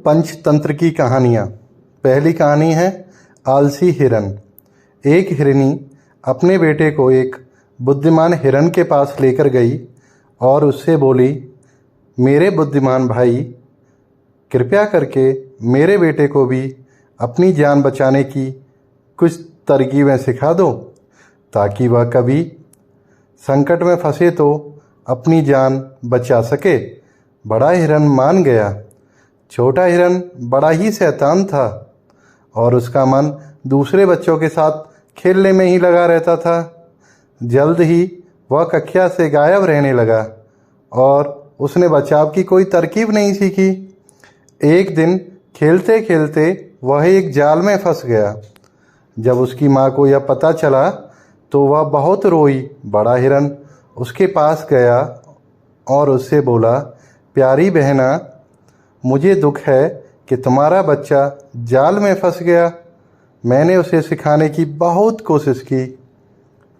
पंचतंत्र की कहानियाँ। पहली कहानी है आलसी हिरन। एक हिरनी अपने बेटे को एक बुद्धिमान हिरन के पास लेकर गई और उससे बोली, मेरे बुद्धिमान भाई, कृपया करके मेरे बेटे को भी अपनी जान बचाने की कुछ तरकीबें सिखा दो ताकि वह कभी संकट में फंसे तो अपनी जान बचा सके। बड़ा हिरन मान गया। छोटा हिरन बड़ा ही शैतान था और उसका मन दूसरे बच्चों के साथ खेलने में ही लगा रहता था। जल्द ही वह कक्षा से गायब रहने लगा और उसने बचाव की कोई तरकीब नहीं सीखी। एक दिन खेलते खेलते वह एक जाल में फंस गया। जब उसकी माँ को यह पता चला तो वह बहुत रोई। बड़ा हिरन उसके पास गया और उससे बोला, प्यारी बहना, मुझे दुख है कि तुम्हारा बच्चा जाल में फंस गया। मैंने उसे सिखाने की बहुत कोशिश की,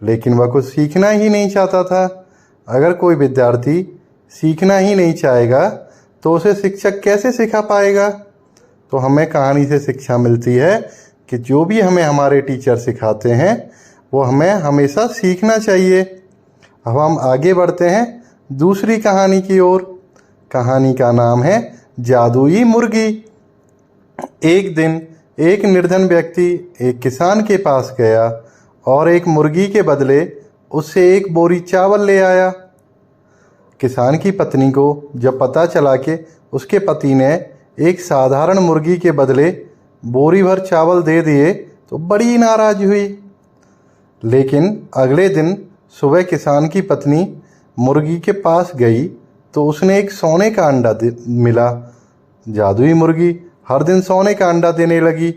लेकिन वह कुछ सीखना ही नहीं चाहता था। अगर कोई विद्यार्थी सीखना ही नहीं चाहेगा तो उसे शिक्षक कैसे सिखा पाएगा? तो हमें कहानी से शिक्षा मिलती है कि जो भी हमें हमारे टीचर सिखाते हैं वो हमें हमेशा सीखना चाहिए। अब हम आगे बढ़ते हैं दूसरी कहानी की ओर। कहानी का नाम है जादुई मुर्गी। एक दिन एक निर्धन व्यक्ति एक किसान के पास गया और एक मुर्गी के बदले उससे एक बोरी चावल ले आया। किसान की पत्नी को जब पता चला कि उसके पति ने एक साधारण मुर्गी के बदले बोरी भर चावल दे दिए तो बड़ी नाराज हुई। लेकिन अगले दिन सुबह किसान की पत्नी मुर्गी के पास गई तो उसने एक सोने का अंडा मिला। जादुई मुर्गी हर दिन सोने का अंडा देने लगी।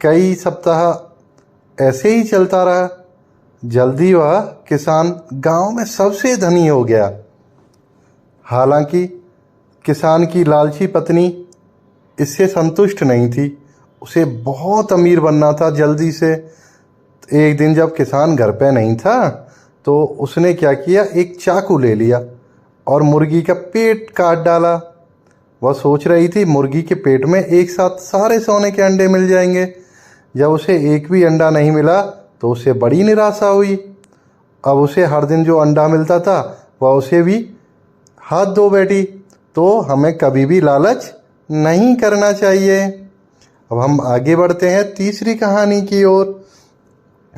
कई सप्ताह ऐसे ही चलता रहा। जल्दी वह किसान गांव में सबसे धनी हो गया। हालांकि किसान की लालची पत्नी इससे संतुष्ट नहीं थी। उसे बहुत अमीर बनना था जल्दी से। एक दिन जब किसान घर पे नहीं था तो उसने क्या किया, एक चाकू ले लिया और मुर्गी का पेट काट डाला। वह सोच रही थी मुर्गी के पेट में एक साथ सारे सोने के अंडे मिल जाएंगे। जब उसे एक भी अंडा नहीं मिला तो उसे बड़ी निराशा हुई। अब उसे हर दिन जो अंडा मिलता था वह उसे भी हाथ धो बैठी। तो हमें कभी भी लालच नहीं करना चाहिए। अब हम आगे बढ़ते हैं तीसरी कहानी की ओर।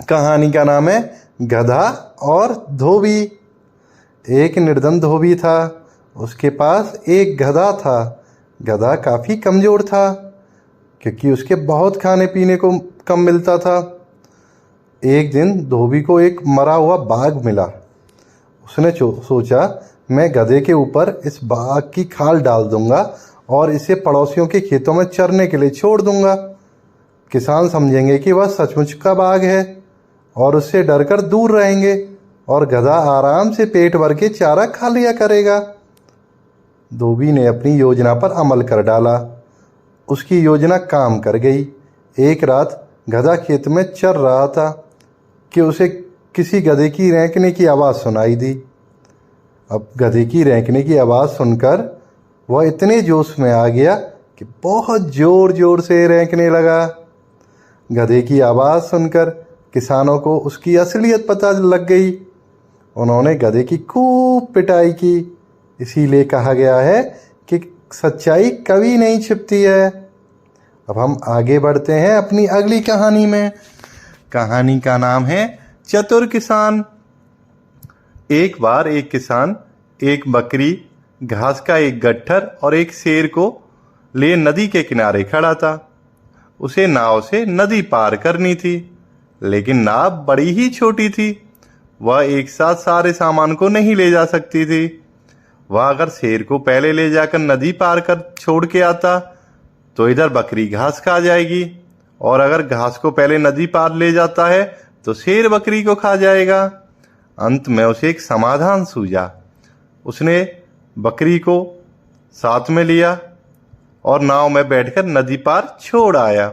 कहानी का नाम है गधा और धोबी। एक निर्धन धोबी था। उसके पास एक गधा था। गधा काफ़ी कमज़ोर था क्योंकि उसके बहुत खाने पीने को कम मिलता था। एक दिन धोबी को एक मरा हुआ बाघ मिला। उसने सोचा, मैं गधे के ऊपर इस बाघ की खाल डाल दूंगा और इसे पड़ोसियों के खेतों में चरने के लिए छोड़ दूंगा। किसान समझेंगे कि वह सचमुच का बाघ है और उससे डरकर दूर रहेंगे और गधा आराम से पेट भर के चारा खा लिया करेगा। धोबी ने अपनी योजना पर अमल कर डाला। उसकी योजना काम कर गई। एक रात गधा खेत में चर रहा था कि उसे किसी गधे की रेंकने की आवाज़ सुनाई दी। अब गधे की रेंकने की आवाज़ सुनकर वह इतने जोश में आ गया कि बहुत ज़ोर ज़ोर से रेंकने लगा। गधे की आवाज़ सुनकर किसानों को उसकी असलियत पता लग गई। उन्होंने गधे की खूब पिटाई की। इसीलिए कहा गया है कि सच्चाई कभी नहीं छिपती है। अब हम आगे बढ़ते हैं अपनी अगली कहानी में। कहानी का नाम है चतुर किसान। एक बार एक किसान एक बकरी, घास का एक गट्ठर और एक शेर को ले नदी के किनारे खड़ा था। उसे नाव से नदी पार करनी थी, लेकिन नाव बड़ी ही छोटी थी। वह एक साथ सारे सामान को नहीं ले जा सकती थी। वह अगर शेर को पहले ले जाकर नदी पार कर छोड़ के आता तो इधर बकरी घास खा जाएगी, और अगर घास को पहले नदी पार ले जाता है तो शेर बकरी को खा जाएगा। अंत में उसे एक समाधान सूझा। उसने बकरी को साथ में लिया और नाव में बैठकर नदी पार छोड़ आया।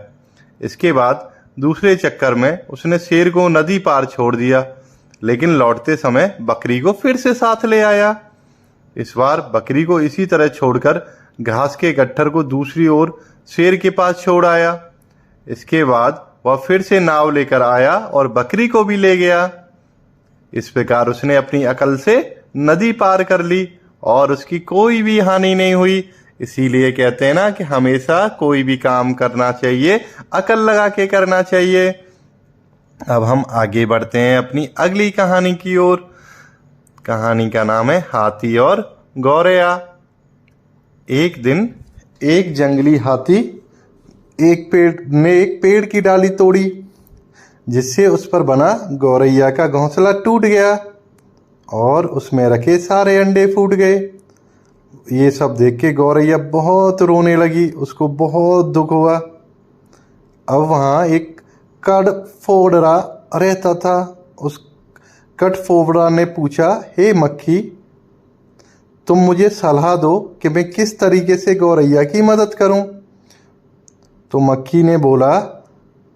इसके बाद दूसरे चक्कर में उसने शेर को नदी पार छोड़ दिया, लेकिन लौटते समय बकरी को फिर से साथ ले आया। इस बार बकरी को इसी तरह छोड़कर घास के गट्ठर को दूसरी ओर शेर के पास छोड़ आया। इसके बाद वह फिर से नाव लेकर आया और बकरी को भी ले गया। इस प्रकार उसने अपनी अकल से नदी पार कर ली और उसकी कोई भी हानि नहीं हुई। इसीलिए कहते हैं ना कि हमेशा कोई भी काम करना चाहिए अकल लगा के करना चाहिए। अब हम आगे बढ़ते हैं अपनी अगली कहानी की ओर। कहानी का नाम है हाथी और गौरैया। एक दिन एक जंगली हाथी एक पेड़ की डाली तोड़ी, जिससे उस पर बना गौरैया का घोंसला टूट गया और उसमें रखे सारे अंडे फूट गए। ये सब देख के गौरैया बहुत रोने लगी, उसको बहुत दुख हुआ। अब वहाँ एक कठफोड़रा रहता था। उस कठफोड़रा ने पूछा, हे मक्खी, तुम मुझे सलाह दो कि मैं किस तरीके से गौरैया की मदद करूं। तो मक्खी ने बोला,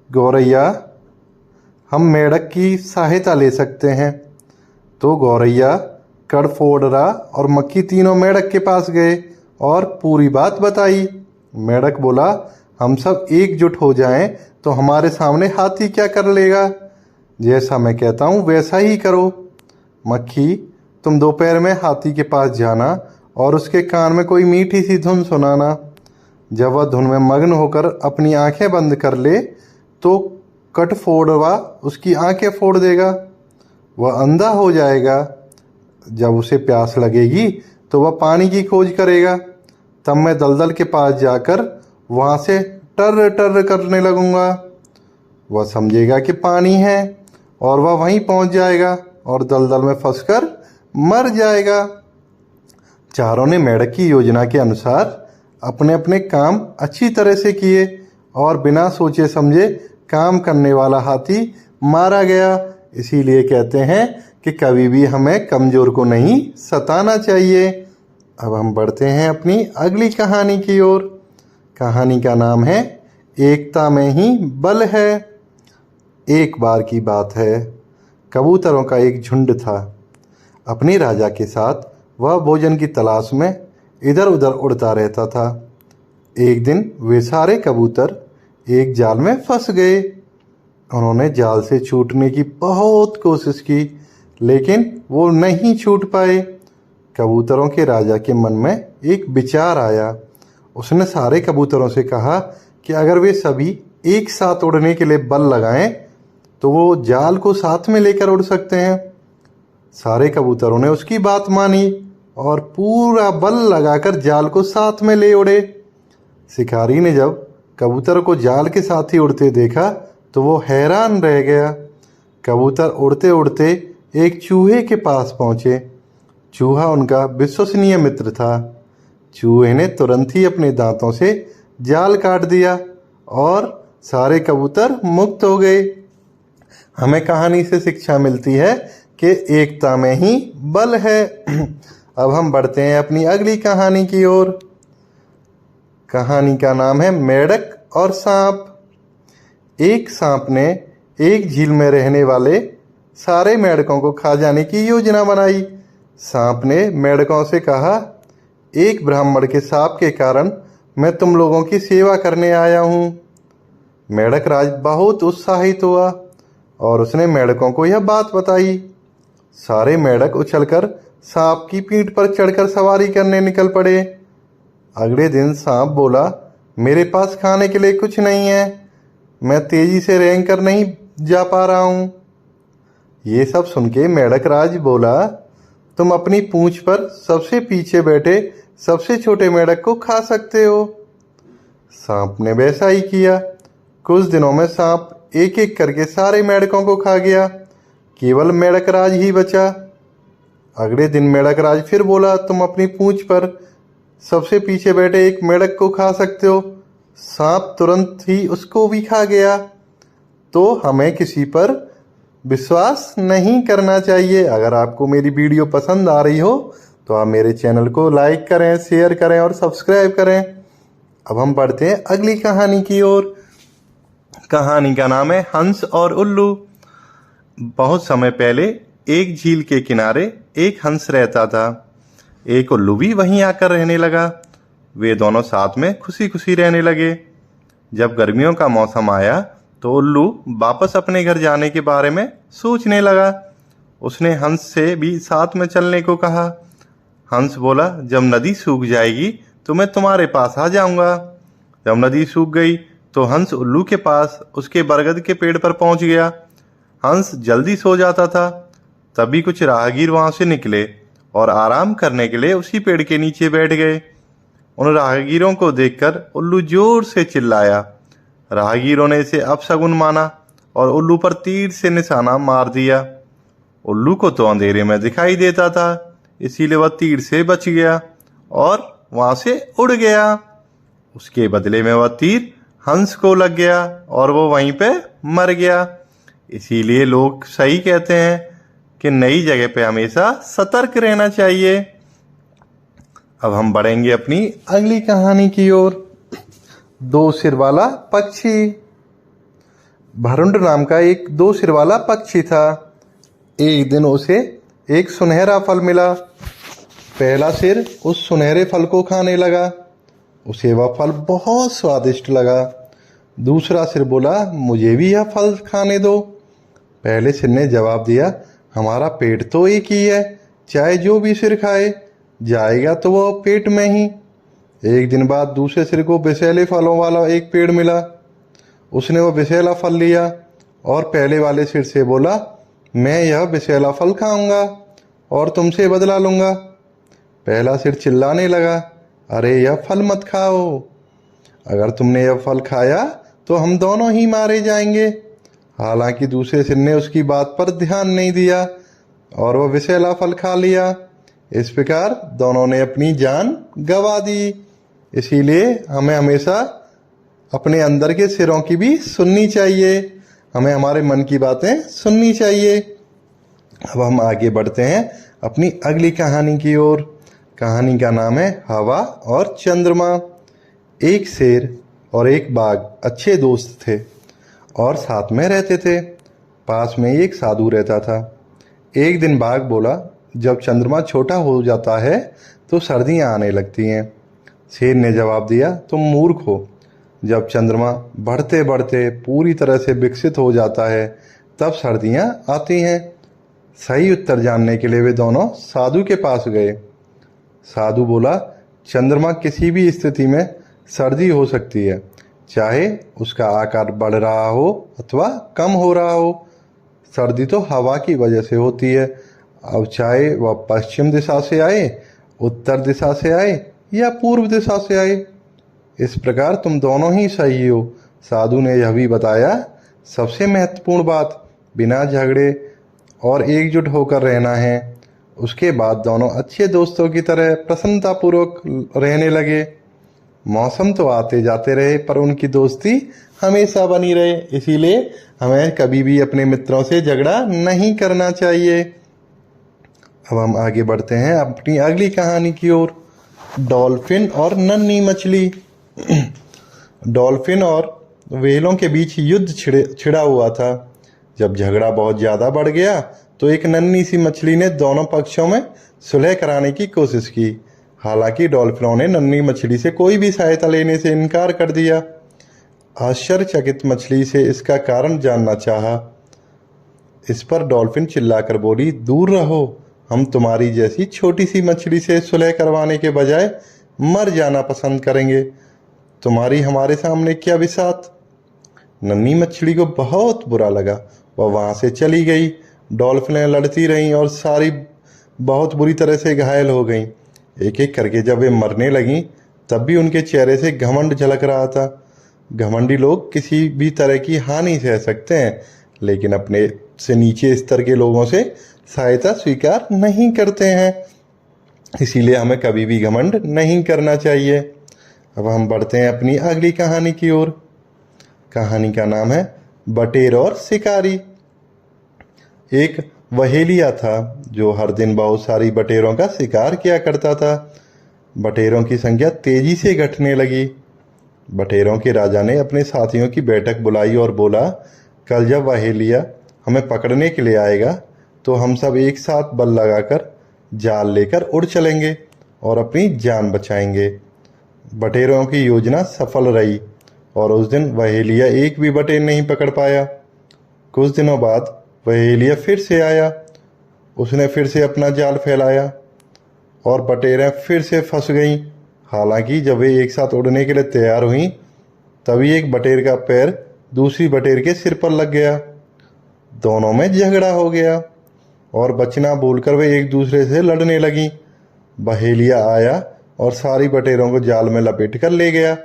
गौरैया, हम मेंढक की सहायता ले सकते हैं। तो गौरैया, कठफोड़रा और मक्खी तीनों मेंढक के पास गए और पूरी बात बताई। मेंढक बोला, हम सब एकजुट हो जाएं तो हमारे सामने हाथी क्या कर लेगा। जैसा मैं कहता हूँ वैसा ही करो। मक्खी, तुम दोपहर में हाथी के पास जाना और उसके कान में कोई मीठी सी धुन सुनाना। जब वह धुन में मग्न होकर अपनी आंखें बंद कर ले तो कठफोड़वा उसकी आंखें फोड़ देगा। वह अंधा हो जाएगा। जब उसे प्यास लगेगी तो वह पानी की खोज करेगा। तब मैं दलदल के पास जाकर वहाँ से टर टर करने लगूंगा। वह समझेगा कि पानी है और वह वहीं पहुँच जाएगा और दलदल में फंसकर मर जाएगा। चारों ने मेंढक की योजना के अनुसार अपने अपने काम अच्छी तरह से किए और बिना सोचे समझे काम करने वाला हाथी मारा गया। इसीलिए कहते हैं कि कभी भी हमें कमज़ोर को नहीं सताना चाहिए। अब हम बढ़ते हैं अपनी अगली कहानी की ओर। कहानी का नाम है एकता में ही बल है। एक बार की बात है, कबूतरों का एक झुंड था। अपने राजा के साथ वह भोजन की तलाश में इधर उधर उड़ता रहता था। एक दिन वे सारे कबूतर एक जाल में फंस गए। उन्होंने जाल से छूटने की बहुत कोशिश की, लेकिन वो नहीं छूट पाए। कबूतरों के राजा के मन में एक विचार आया। उसने सारे कबूतरों से कहा कि अगर वे सभी एक साथ उड़ने के लिए बल लगाएं तो वो जाल को साथ में लेकर उड़ सकते हैं। सारे कबूतरों ने उसकी बात मानी और पूरा बल लगाकर जाल को साथ में ले उड़े। शिकारी ने जब कबूतर को जाल के साथ ही उड़ते देखा तो वो हैरान रह गया। कबूतर उड़ते उड़ते एक चूहे के पास पहुँचे। चूहा उनका विश्वसनीय मित्र था। चूहे ने तुरंत ही अपने दांतों से जाल काट दिया और सारे कबूतर मुक्त हो गए। हमें कहानी से शिक्षा मिलती है कि एकता में ही बल है। अब हम बढ़ते हैं अपनी अगली कहानी की ओर। कहानी का नाम है मेंढक और सांप। एक सांप ने एक झील में रहने वाले सारे मेंढकों को खा जाने की योजना बनाई। सांप ने मेंढकों से कहा, एक ब्राह्मण के शाप के कारण मैं तुम लोगों की सेवा करने आया हूँ। मेंढक राज बहुत उत्साहित हुआ और उसने मेंढकों को यह बात बताई। सारे मेंढक उछलकर सांप की पीठ पर चढ़कर सवारी करने निकल पड़े। अगले दिन सांप बोला, मेरे पास खाने के लिए कुछ नहीं है, मैं तेजी से रेंग कर नहीं जा पा रहा हूँ। ये सब सुन के मेंढक राज बोला, तुम अपनी पूंछ पर सबसे पीछे बैठे सबसे छोटे मेंढक को खा सकते हो। सांप ने वैसा ही किया। कुछ दिनों में सांप एक एक करके सारे मेंढकों को खा गया। केवल मेंढक राज ही बचा। अगले दिन मेंढक राज फिर बोला, तुम अपनी पूंछ पर सबसे पीछे बैठे एक मेंढक को खा सकते हो। सांप तुरंत ही उसको भी खा गया। तो हमें किसी पर विश्वास नहीं करना चाहिए। अगर आपको मेरी वीडियो पसंद आ रही हो तो आप मेरे चैनल को लाइक करें, शेयर करें और सब्सक्राइब करें। अब हम बढ़ते हैं अगली कहानी की ओर। कहानी का नाम है हंस और उल्लू। बहुत समय पहले एक झील के किनारे एक हंस रहता था। एक उल्लू भी वहीं आकर रहने लगा। वे दोनों साथ में खुशी खुशी रहने लगे। जब गर्मियों का मौसम आया तो उल्लू वापस अपने घर जाने के बारे में सोचने लगा। उसने हंस से भी साथ में चलने को कहा। हंस बोला, जब नदी सूख जाएगी तो मैं तुम्हारे पास आ जाऊंगा। जब नदी सूख गई तो हंस उल्लू के पास उसके बरगद के पेड़ पर पहुंच गया। हंस जल्दी सो जाता था। तभी कुछ राहगीर वहां से निकले और आराम करने के लिए उसी पेड़ के नीचे बैठ गए। उन राहगीरों को देखकर उल्लू जोर से चिल्लाया। राहगीरों ने इसे अपशगुन माना और उल्लू पर तीर से निशाना मार दिया। उल्लू को तो अंधेरे में दिखाई देता था, इसीलिए वह तीर से बच गया और वहां से उड़ गया। उसके बदले में वह तीर हंस को लग गया और वो वहीं पे मर गया। इसीलिए लोग सही कहते हैं कि नई जगह पे हमेशा सतर्क रहना चाहिए। अब हम बढ़ेंगे अपनी अगली कहानी की ओर। दो सिर वाला पक्षी। भरुंड नाम का एक दो सिर वाला पक्षी था। एक दिन उसे एक सुनहरा फल मिला। पहला सिर उस सुनहरे फल को खाने लगा। उसे वह फल बहुत स्वादिष्ट लगा। दूसरा सिर बोला, मुझे भी यह फल खाने दो। पहले सिर ने जवाब दिया, हमारा पेट तो एक ही है, चाहे जो भी सिर खाए जाएगा तो वह पेट में ही। एक दिन बाद दूसरे सिर को विषैले फलों वाला एक पेड़ मिला। उसने वह विषैला फल लिया और पहले वाले सिर से बोला, मैं यह विषैला फल खाऊंगा और तुमसे बदला लूंगा। पहला सिर चिल्लाने लगा, अरे यह फल मत खाओ, अगर तुमने यह फल खाया तो हम दोनों ही मारे जाएंगे। हालांकि दूसरे सिर ने उसकी बात पर ध्यान नहीं दिया और वह विषैला फल खा लिया। इस प्रकार दोनों ने अपनी जान गंवा दी। इसीलिए हमें हमेशा अपने अंदर के सिरों की भी सुननी चाहिए, हमें हमारे मन की बातें सुननी चाहिए। अब हम आगे बढ़ते हैं अपनी अगली कहानी की ओर। कहानी का नाम है हवा और चंद्रमा। एक शेर और एक बाघ अच्छे दोस्त थे और साथ में रहते थे। पास में एक साधु रहता था। एक दिन बाघ बोला, जब चंद्रमा छोटा हो जाता है तो सर्दियाँ आने लगती हैं। शेर ने जवाब दिया, तुम मूर्ख हो, जब चंद्रमा बढ़ते बढ़ते पूरी तरह से विकसित हो जाता है तब सर्दियाँ आती हैं। सही उत्तर जानने के लिए वे दोनों साधु के पास गए। साधु बोला, चंद्रमा किसी भी स्थिति में सर्दी हो सकती है, चाहे उसका आकार बढ़ रहा हो अथवा कम हो रहा हो। सर्दी तो हवा की वजह से होती है, अब चाहे वह पश्चिम दिशा से आए, उत्तर दिशा से आए या पूर्व दिशा से आए। इस प्रकार तुम दोनों ही सही हो। साधु ने यह भी बताया, सबसे महत्वपूर्ण बात बिना झगड़े और एकजुट होकर रहना है। उसके बाद दोनों अच्छे दोस्तों की तरह प्रसन्नतापूर्वक रहने लगे। मौसम तो आते जाते रहे पर उनकी दोस्ती हमेशा बनी रहे। इसीलिए हमें कभी भी अपने मित्रों से झगड़ा नहीं करना चाहिए। अब हम आगे बढ़ते हैं अपनी अगली कहानी की ओर। डॉल्फिन और नन्ही मछली। डॉल्फिन और व्हेलों के बीच युद्ध छिड़ा हुआ था। जब झगड़ा बहुत ज़्यादा बढ़ गया तो एक नन्ही सी मछली ने दोनों पक्षों में सुलह कराने की कोशिश की। हालांकि डॉल्फिनों ने नन्ही मछली से कोई भी सहायता लेने से इनकार कर दिया। आश्चर्यचकित मछली से इसका कारण जानना चाहा। इस पर डॉल्फिन चिल्लाकर बोली, दूर रहो, हम तुम्हारी जैसी छोटी सी मछली से सुलह करवाने के बजाय मर जाना पसंद करेंगे। तुम्हारी हमारे सामने क्या बिसात। नन्ही मछली को बहुत बुरा लगा, वह वहाँ से चली गई। डॉल्फिनें लड़ती रहीं और सारी बहुत बुरी तरह से घायल हो गईं। एक एक करके जब वे मरने लगीं तब भी उनके चेहरे से घमंड झलक रहा था। घमंडी लोग किसी भी तरह की हानि सह सकते हैं, लेकिन अपने से नीचे स्तर के लोगों से सहायता स्वीकार नहीं करते हैं। इसीलिए हमें कभी भी घमंड नहीं करना चाहिए। अब हम बढ़ते हैं अपनी अगली कहानी की ओर। कहानी का नाम है बटेर और शिकारी। एक वहेलिया था जो हर दिन बहुत सारी बटेरों का शिकार किया करता था। बटेरों की संख्या तेजी से घटने लगी। बटेरों के राजा ने अपने साथियों की बैठक बुलाई और बोला, कल जब वहेलिया हमें पकड़ने के लिए आएगा तो हम सब एक साथ बल लगाकर जाल लेकर उड़ चलेंगे और अपनी जान बचाएंगे। बटेरों की योजना सफल रही और उस दिन वहेलिया एक भी बटेर नहीं पकड़ पाया। कुछ दिनों बाद वहेलिया फिर से आया। उसने फिर से अपना जाल फैलाया और बटेरें फिर से फंस गईं। हालांकि जब वे एक साथ उड़ने के लिए तैयार हुईं, तभी एक बटेर का पैर दूसरी बटेर के सिर पर लग गया। दोनों में झगड़ा हो गया और बचना भूलकर वे एक दूसरे से लड़ने लगीं। बहेलिया आया और सारी बटेरों को जाल में लपेट कर ले गया।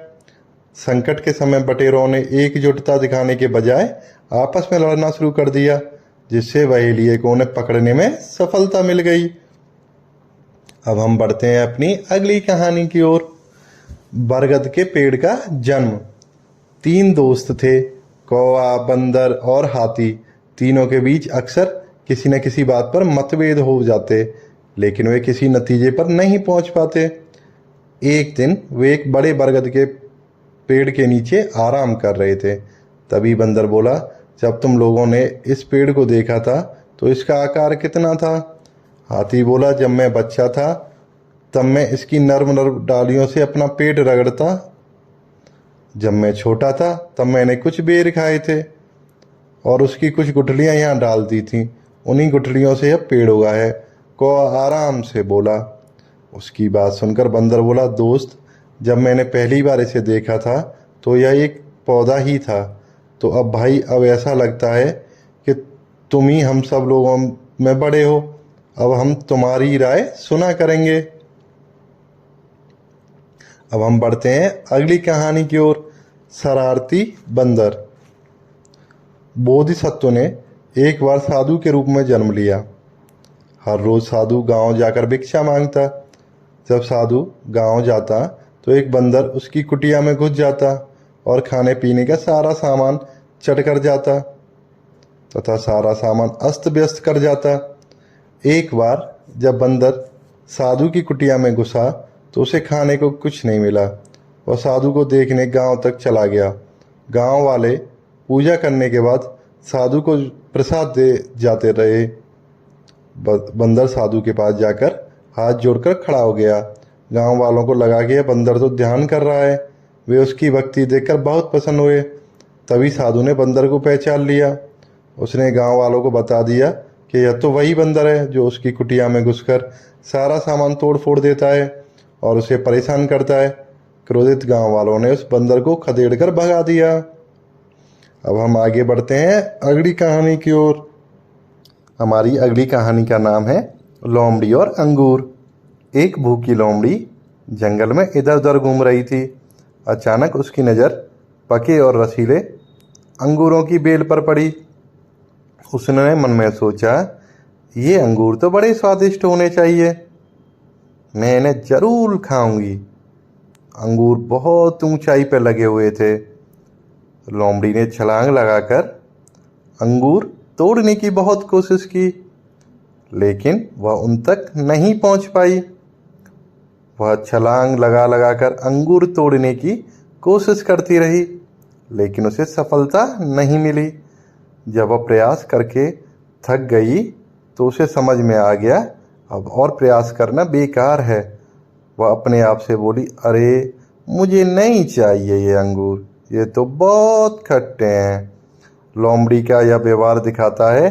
संकट के समय बटेरों ने एकजुटता दिखाने के बजाय आपस में लड़ना शुरू कर दिया, जिससे बहेलिये को उन्हें पकड़ने में सफलता मिल गई। अब हम बढ़ते हैं अपनी अगली कहानी की ओर। बरगद के पेड़ का जन्म। 3 दोस्त थे, कौवा, बंदर और हाथी। तीनों के बीच अक्सर किसी न किसी बात पर मतभेद हो जाते, लेकिन वे किसी नतीजे पर नहीं पहुंच पाते। एक दिन वे एक बड़े बरगद के पेड़ के नीचे आराम कर रहे थे। तभी बंदर बोला, जब तुम लोगों ने इस पेड़ को देखा था तो इसका आकार कितना था? हाथी बोला, जब मैं बच्चा था तब मैं इसकी नर्म नर्म डालियों से अपना पेट रगड़ता। जब मैं छोटा था तब मैंने कुछ बेर खाए थे और उसकी कुछ गुठलियां यहाँ डाल दी थीं। उन्हीं गुठलियों से यह पेड़ उगा है। कौवा आराम से बोला। उसकी बात सुनकर बंदर बोला, दोस्त, जब मैंने पहली बार इसे देखा था तो यह एक पौधा ही था। तो अब भाई, अब ऐसा लगता है कि तुम ही हम सब लोगों में बड़े हो। अब हम तुम्हारी राय सुना करेंगे। अब हम बढ़ते हैं अगली कहानी की ओर। शरारती बंदर। बोधिसत्व ने एक बार साधु के रूप में जन्म लिया। हर रोज साधु गांव जाकर भिक्षा मांगता। जब साधु गांव जाता तो एक बंदर उसकी कुटिया में घुस जाता और खाने पीने का सारा सामान चट कर जाता तथा सारा सामान अस्त व्यस्त कर जाता। एक बार जब बंदर साधु की कुटिया में घुसा तो उसे खाने को कुछ नहीं मिला। वह साधु को देखने गांव तक चला गया। गांव वाले पूजा करने के बाद साधु को प्रसाद दे जाते रहे। बंदर साधु के पास जाकर हाथ जोड़कर खड़ा हो गया। गांव वालों को लगा कि यह बंदर तो ध्यान कर रहा है। वे उसकी भक्ति देखकर बहुत प्रसन्न हुए। तभी साधु ने बंदर को पहचान लिया। उसने गांव वालों को बता दिया कि यह तो वही बंदर है जो उसकी कुटिया में घुसकर सारा सामान तोड़ फोड़ देता है और उसे परेशान करता है। क्रोधित गांव वालों ने उस बंदर को खदेड़ कर भगा दिया। अब हम आगे बढ़ते हैं अगली कहानी की ओर। हमारी अगली कहानी का नाम है लोमड़ी और अंगूर। एक भूखी लोमड़ी जंगल में इधर उधर घूम रही थी। अचानक उसकी नज़र पके और रसीले अंगूरों की बेल पर पड़ी। उसने मन में सोचा, ये अंगूर तो बड़े स्वादिष्ट होने चाहिए, मैं इन्हें जरूर खाऊंगी। अंगूर बहुत ऊंचाई पर लगे हुए थे। लोमड़ी ने छलांग लगाकर अंगूर तोड़ने की बहुत कोशिश की, लेकिन वह उन तक नहीं पहुंच पाई। वह छलांग लगा लगाकर अंगूर तोड़ने की कोशिश करती रही, लेकिन उसे सफलता नहीं मिली। जब वह प्रयास करके थक गई तो उसे समझ में आ गया, अब और प्रयास करना बेकार है। वह अपने आप से बोली, अरे मुझे नहीं चाहिए ये अंगूर, ये तो बहुत खट्टे हैं। लोमड़ी का यह व्यवहार दिखाता है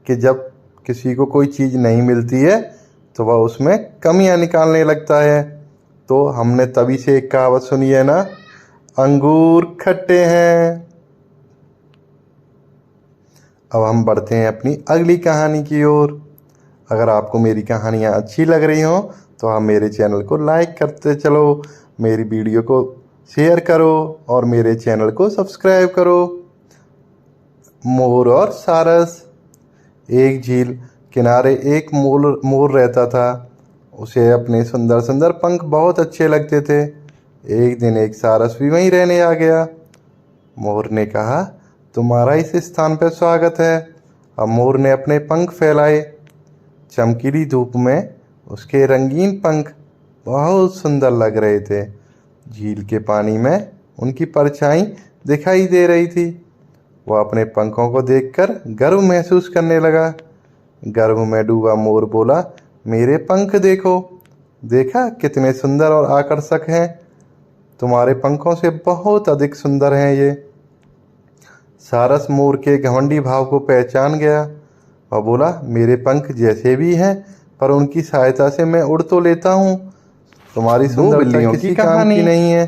कि जब किसी को कोई चीज़ नहीं मिलती है तो वह उसमें कमियां निकालने लगता है। तो हमने तभी से एक कहावत सुनी है ना, अंगूर खट्टे हैं। अब हम बढ़ते हैं अपनी अगली कहानी की ओर। अगर आपको मेरी कहानियाँ अच्छी लग रही हों तो आप मेरे चैनल को लाइक करते चलो, मेरी वीडियो को शेयर करो और मेरे चैनल को सब्सक्राइब करो। मोर और सारस। एक झील किनारे एक मोर रहता था। उसे अपने सुंदर सुंदर पंख बहुत अच्छे लगते थे। एक दिन एक सारस भी वहीं रहने आ गया। मोर ने कहा, तुम्हारा इस स्थान पर स्वागत है। अब मोर ने अपने पंख फैलाए। चमकीली धूप में उसके रंगीन पंख बहुत सुंदर लग रहे थे। झील के पानी में उनकी परछाई दिखाई दे रही थी। वह अपने पंखों को देखकर गर्व महसूस करने लगा। गर्व में डूबा मोर बोला, मेरे पंख देखो, देखा कितने सुंदर और आकर्षक हैं। तुम्हारे पंखों से बहुत अधिक सुंदर हैं ये। सारस मोर के घमंडी भाव को पहचान गया और बोला, मेरे पंख जैसे भी हैं पर उनकी सहायता से मैं उड़ तो लेता हूँ। तुम्हारी सुंदरता किसी काम की नहीं है,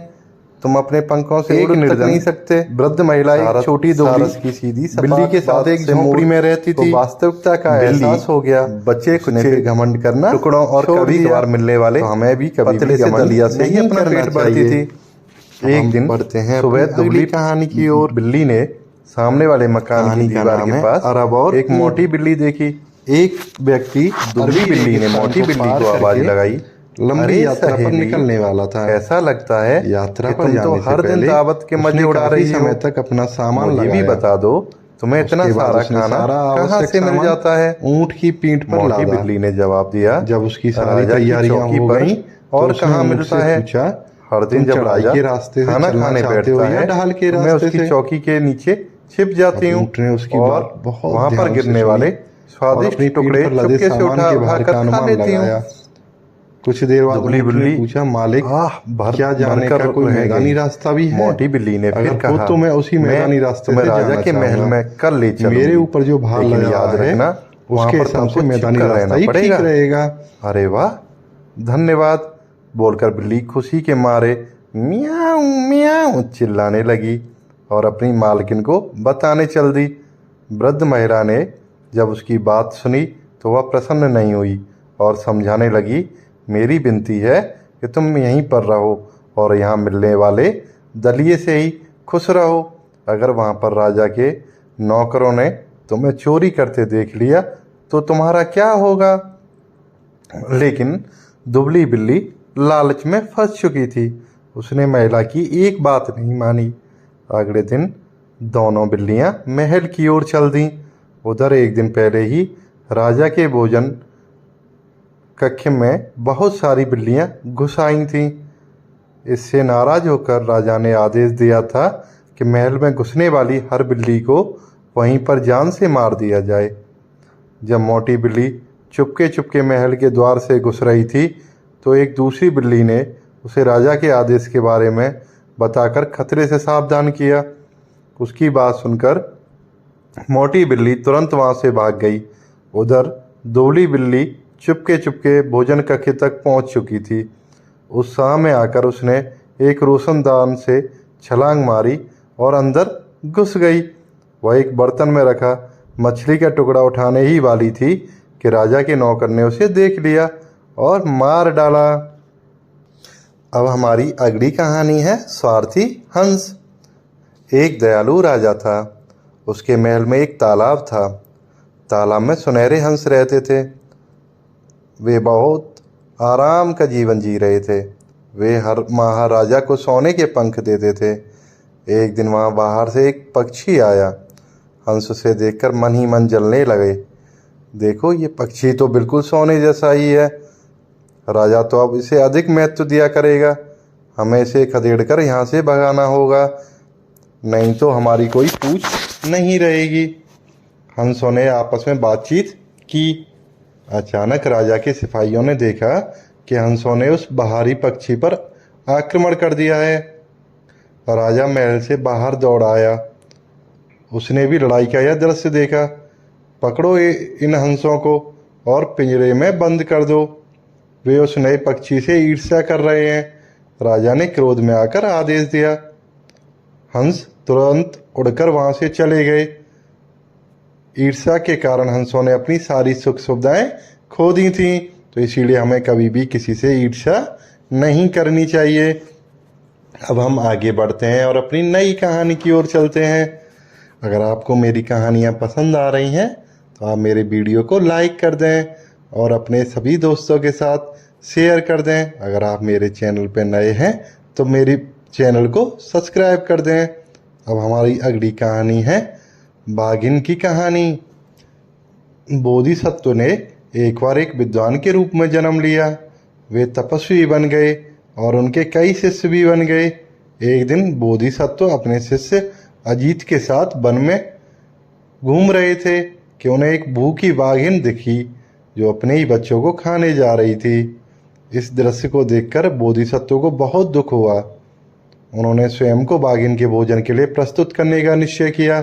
तुम अपने पंखों से उड़ तक नहीं सकते। वृद्ध महिला एक छोटी दुबली की सीधी बिल्ली के साथ एक झोपड़ी में रहती थी। वास्तविकता का एहसास हो गया। बच्चे कुछ घमंड करना टुकड़ों और कभी कभार मिलने वाले हमें भी कभी दलिया से ही अपना पेट भरती थी। एक दिन बढ़ते हैं सुबह दुबली कहानी की ओर। बिल्ली ने सामने वाले मकान की दीवार के पास और एक मोटी बिल्ली देखी। एक व्यक्ति दुबली बिल्ली ने मोटी बिल्ली को आवाज लगाई, लंबी यात्रा पर निकलने वाला था। ऐसा लगता है यात्रा पर जाने से हर दिन दावत के मजे उड़ा रही समय तक अपना सामान लगाया। भी बता दो तुम्हें इतना सारा खाना कहाँ से मिल जाता है? ऊंट की पीठ पर मोटी बिल्ली ने जवाब दिया। जब उसकी सारी तैयारियां हो गई और कहाँ मिलता है? हर दिन जब राजा के रास्ते से खाना खाने बैठता है ढाल के रास्ते मैं उसकी चौकी के नीचे छिप जाती हूँ और वहाँ पर गिरने वाले स्वादिष्ट टुकड़े चुपके से उठा कर खा लेती हूँ। कुछ देर बाद दुबली बिल्ली पूछा, मालिक क्या जाने का कोई मैदानी रास्ता भी है? मोटी बिल्ली ने फिर कहा, तो मैं उसी मैदानी रास्ते से राजा के महल में कल ले चलूंगी। मेरे ऊपर जो भार याद रखना उसके हिसाब से मैदानी रास्ता ही ठीक रहेगा। अरे वाह, धन्यवाद बोलकर बिल्ली खुशी के मारे म्याऊं म्याऊं चिल्लाने लगी और अपनी मालकिन को बताने चल दी। वृद्ध महिला ने जब उसकी बात सुनी तो वह प्रसन्न नहीं हुई और समझाने लगी, मेरी विनती है कि तुम यहीं पर रहो और यहाँ मिलने वाले दलिये से ही खुश रहो। अगर वहाँ पर राजा के नौकरों ने तुम्हें चोरी करते देख लिया तो तुम्हारा क्या होगा? लेकिन दुबली बिल्ली लालच में फंस चुकी थी। उसने महिला की एक बात नहीं मानी। अगले दिन दोनों बिल्लियां महल की ओर चल दीं। उधर एक दिन पहले ही राजा के भोजन कक्ष में बहुत सारी बिल्लियां घुस आई थीं। इससे नाराज होकर राजा ने आदेश दिया था कि महल में घुसने वाली हर बिल्ली को वहीं पर जान से मार दिया जाए। जब मोटी बिल्ली चुपके चुपके महल के द्वार से घुस रही थी तो एक दूसरी बिल्ली ने उसे राजा के आदेश के बारे में बताकर खतरे से सावधान किया। उसकी बात सुनकर मोटी बिल्ली तुरंत वहाँ से भाग गई। उधर दुबली बिल्ली चुपके चुपके भोजन कक्ष तक पहुँच चुकी थी। उत्साह में आकर उसने एक रोशनदान से छलांग मारी और अंदर घुस गई। वह एक बर्तन में रखा मछली का टुकड़ा उठाने ही वाली थी कि राजा के नौकर ने उसे देख लिया और मार डाला। अब हमारी अगली कहानी है स्वार्थी हंस। एक दयालु राजा था। उसके महल में एक तालाब था। तालाब में सुनहरे हंस रहते थे। वे बहुत आराम का जीवन जी रहे थे। वे हर महाराजा को सोने के पंख देते थे। एक दिन वहाँ बाहर से एक पक्षी आया। हंस उसे देखकर मन ही मन जलने लगे। देखो, ये पक्षी तो बिल्कुल सोने जैसा ही है। राजा तो अब इसे अधिक महत्व दिया करेगा। हमें इसे खदेड़कर यहाँ से भगाना होगा, नहीं तो हमारी कोई पूछ नहीं रहेगी। हंसों ने आपस में बातचीत की। अचानक राजा के सिपाहियों ने देखा कि हंसों ने उस बाहरी पक्षी पर आक्रमण कर दिया है। राजा महल से बाहर दौड़ आया। उसने भी लड़ाई का यह दृश्य देखा। पकड़ो इन हंसों को और पिंजरे में बंद कर दो। वे उस नए पक्षी से ईर्ष्या कर रहे हैं। राजा ने क्रोध में आकर आदेश दिया। हंस तुरंत उड़कर वहां से चले गए। ईर्ष्या के कारण हंसों ने अपनी सारी सुख सुविधाएं खो दी थीं, तो इसीलिए हमें कभी भी किसी से ईर्ष्या नहीं करनी चाहिए। अब हम आगे बढ़ते हैं और अपनी नई कहानी की ओर चलते हैं। अगर आपको मेरी कहानियाँ पसंद आ रही हैं तो आप मेरे वीडियो को लाइक कर दें और अपने सभी दोस्तों के साथ शेयर कर दें। अगर आप मेरे चैनल पर नए हैं तो मेरे चैनल को सब्सक्राइब कर दें। अब हमारी अगली कहानी है बाघिन की कहानी। बोधिसत्व ने एक बार एक विद्वान के रूप में जन्म लिया। वे तपस्वी बन गए और उनके कई शिष्य भी बन गए। एक दिन बोधिसत्व अपने शिष्य अजीत के साथ वन में घूम रहे थे कि उन्हें एक भूखी बाघिन दिखी जो अपने ही बच्चों को खाने जा रही थी। इस दृश्य को देखकर बोधिसत्व को बहुत दुख हुआ। उन्होंने स्वयं को बाघिन के भोजन के लिए प्रस्तुत करने का निश्चय किया।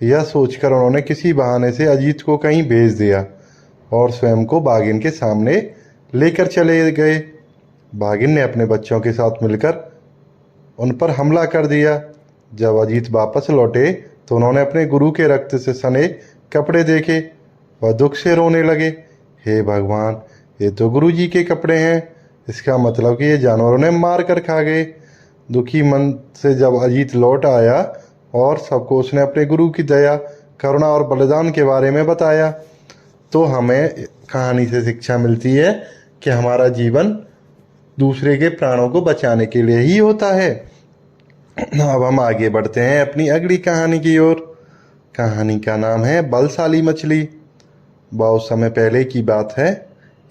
यह सोचकर उन्होंने किसी बहाने से अजीत को कहीं भेज दिया और स्वयं को बाघिन के सामने लेकर चले गए। बाघिन ने अपने बच्चों के साथ मिलकर उन पर हमला कर दिया। जब अजीत वापस लौटे तो उन्होंने अपने गुरु के रक्त से सने कपड़े देखे। वह दुख से रोने लगे। हे भगवान, ये तो गुरु जी के कपड़े हैं। इसका मतलब कि ये जानवरों ने मार कर खा गए। दुखी मन से जब अजीत लौट आया और सबको उसने अपने गुरु की दया, करुणा और बलिदान के बारे में बताया, तो हमें कहानी से शिक्षा मिलती है कि हमारा जीवन दूसरे के प्राणों को बचाने के लिए ही होता है। अब हम आगे बढ़ते हैं अपनी अगली कहानी की ओर। कहानी का नाम है बलशाली मछली। बहुत समय पहले की बात है।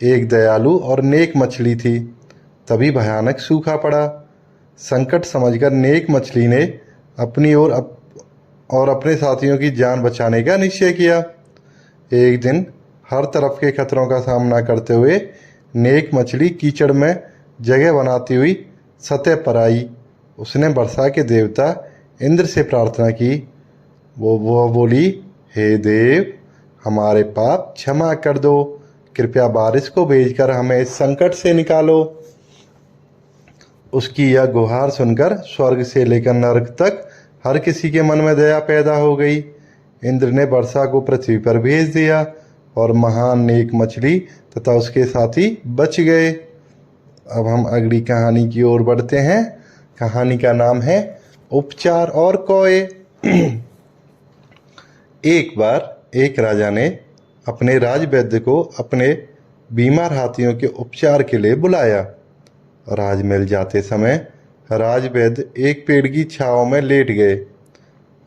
एक दयालु और नेक मछली थी। तभी भयानक सूखा पड़ा। संकट समझकर नेक मछली ने अपनी और अपने साथियों की जान बचाने का निश्चय किया। एक दिन हर तरफ के खतरों का सामना करते हुए नेक मछली कीचड़ में जगह बनाती हुई सतह पर आई। उसने वर्षा के देवता इंद्र से प्रार्थना की। वो बोली, हे देव, हमारे पाप क्षमा कर दो। कृपया बारिश को भेजकर हमें इस संकट से निकालो। उसकी यह गुहार सुनकर स्वर्ग से लेकर नरक तक हर किसी के मन में दया पैदा हो गई। इंद्र ने वर्षा को पृथ्वी पर भेज दिया और महान नेक मछली तथा उसके साथी बच गए। अब हम अगली कहानी की ओर बढ़ते हैं। कहानी का नाम है उपचार और कौए। एक बार एक राजा ने अपने राजवैद्य को अपने बीमार हाथियों के उपचार के लिए बुलाया। राजमहल जाते समय राजवैद्य एक पेड़ की छांव में लेट गए।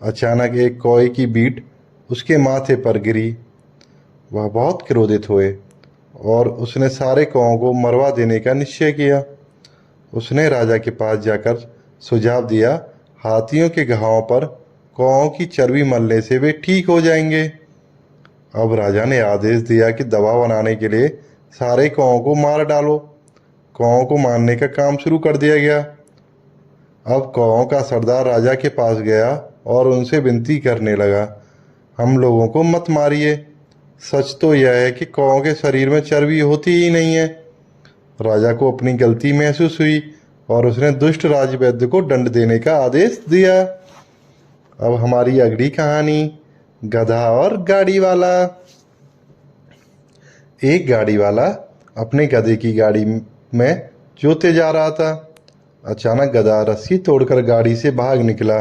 अचानक एक कौए की बीट उसके माथे पर गिरी। वह बहुत क्रोधित हुए और उसने सारे कौओं को मरवा देने का निश्चय किया। उसने राजा के पास जाकर सुझाव दिया, हाथियों के घावों पर कौओं की चर्बी मलने से वे ठीक हो जाएंगे। अब राजा ने आदेश दिया कि दवा बनाने के लिए सारे कौओं को मार डालो। कौओं को मारने का काम शुरू कर दिया गया। अब कौओं का सरदार राजा के पास गया और उनसे विनती करने लगा, हम लोगों को मत मारिए। सच तो यह है कि कौओं के शरीर में चर्बी होती ही नहीं है। राजा को अपनी गलती महसूस हुई और उसने दुष्ट राजवैद्य को दंड देने का आदेश दिया। अब हमारी अगली कहानी, गधा और गाड़ी वाला। एक गाड़ी वाला अपने गधे की गाड़ी में जोते जा रहा था। अचानक गधा रस्सी तोड़कर गाड़ी से भाग निकला।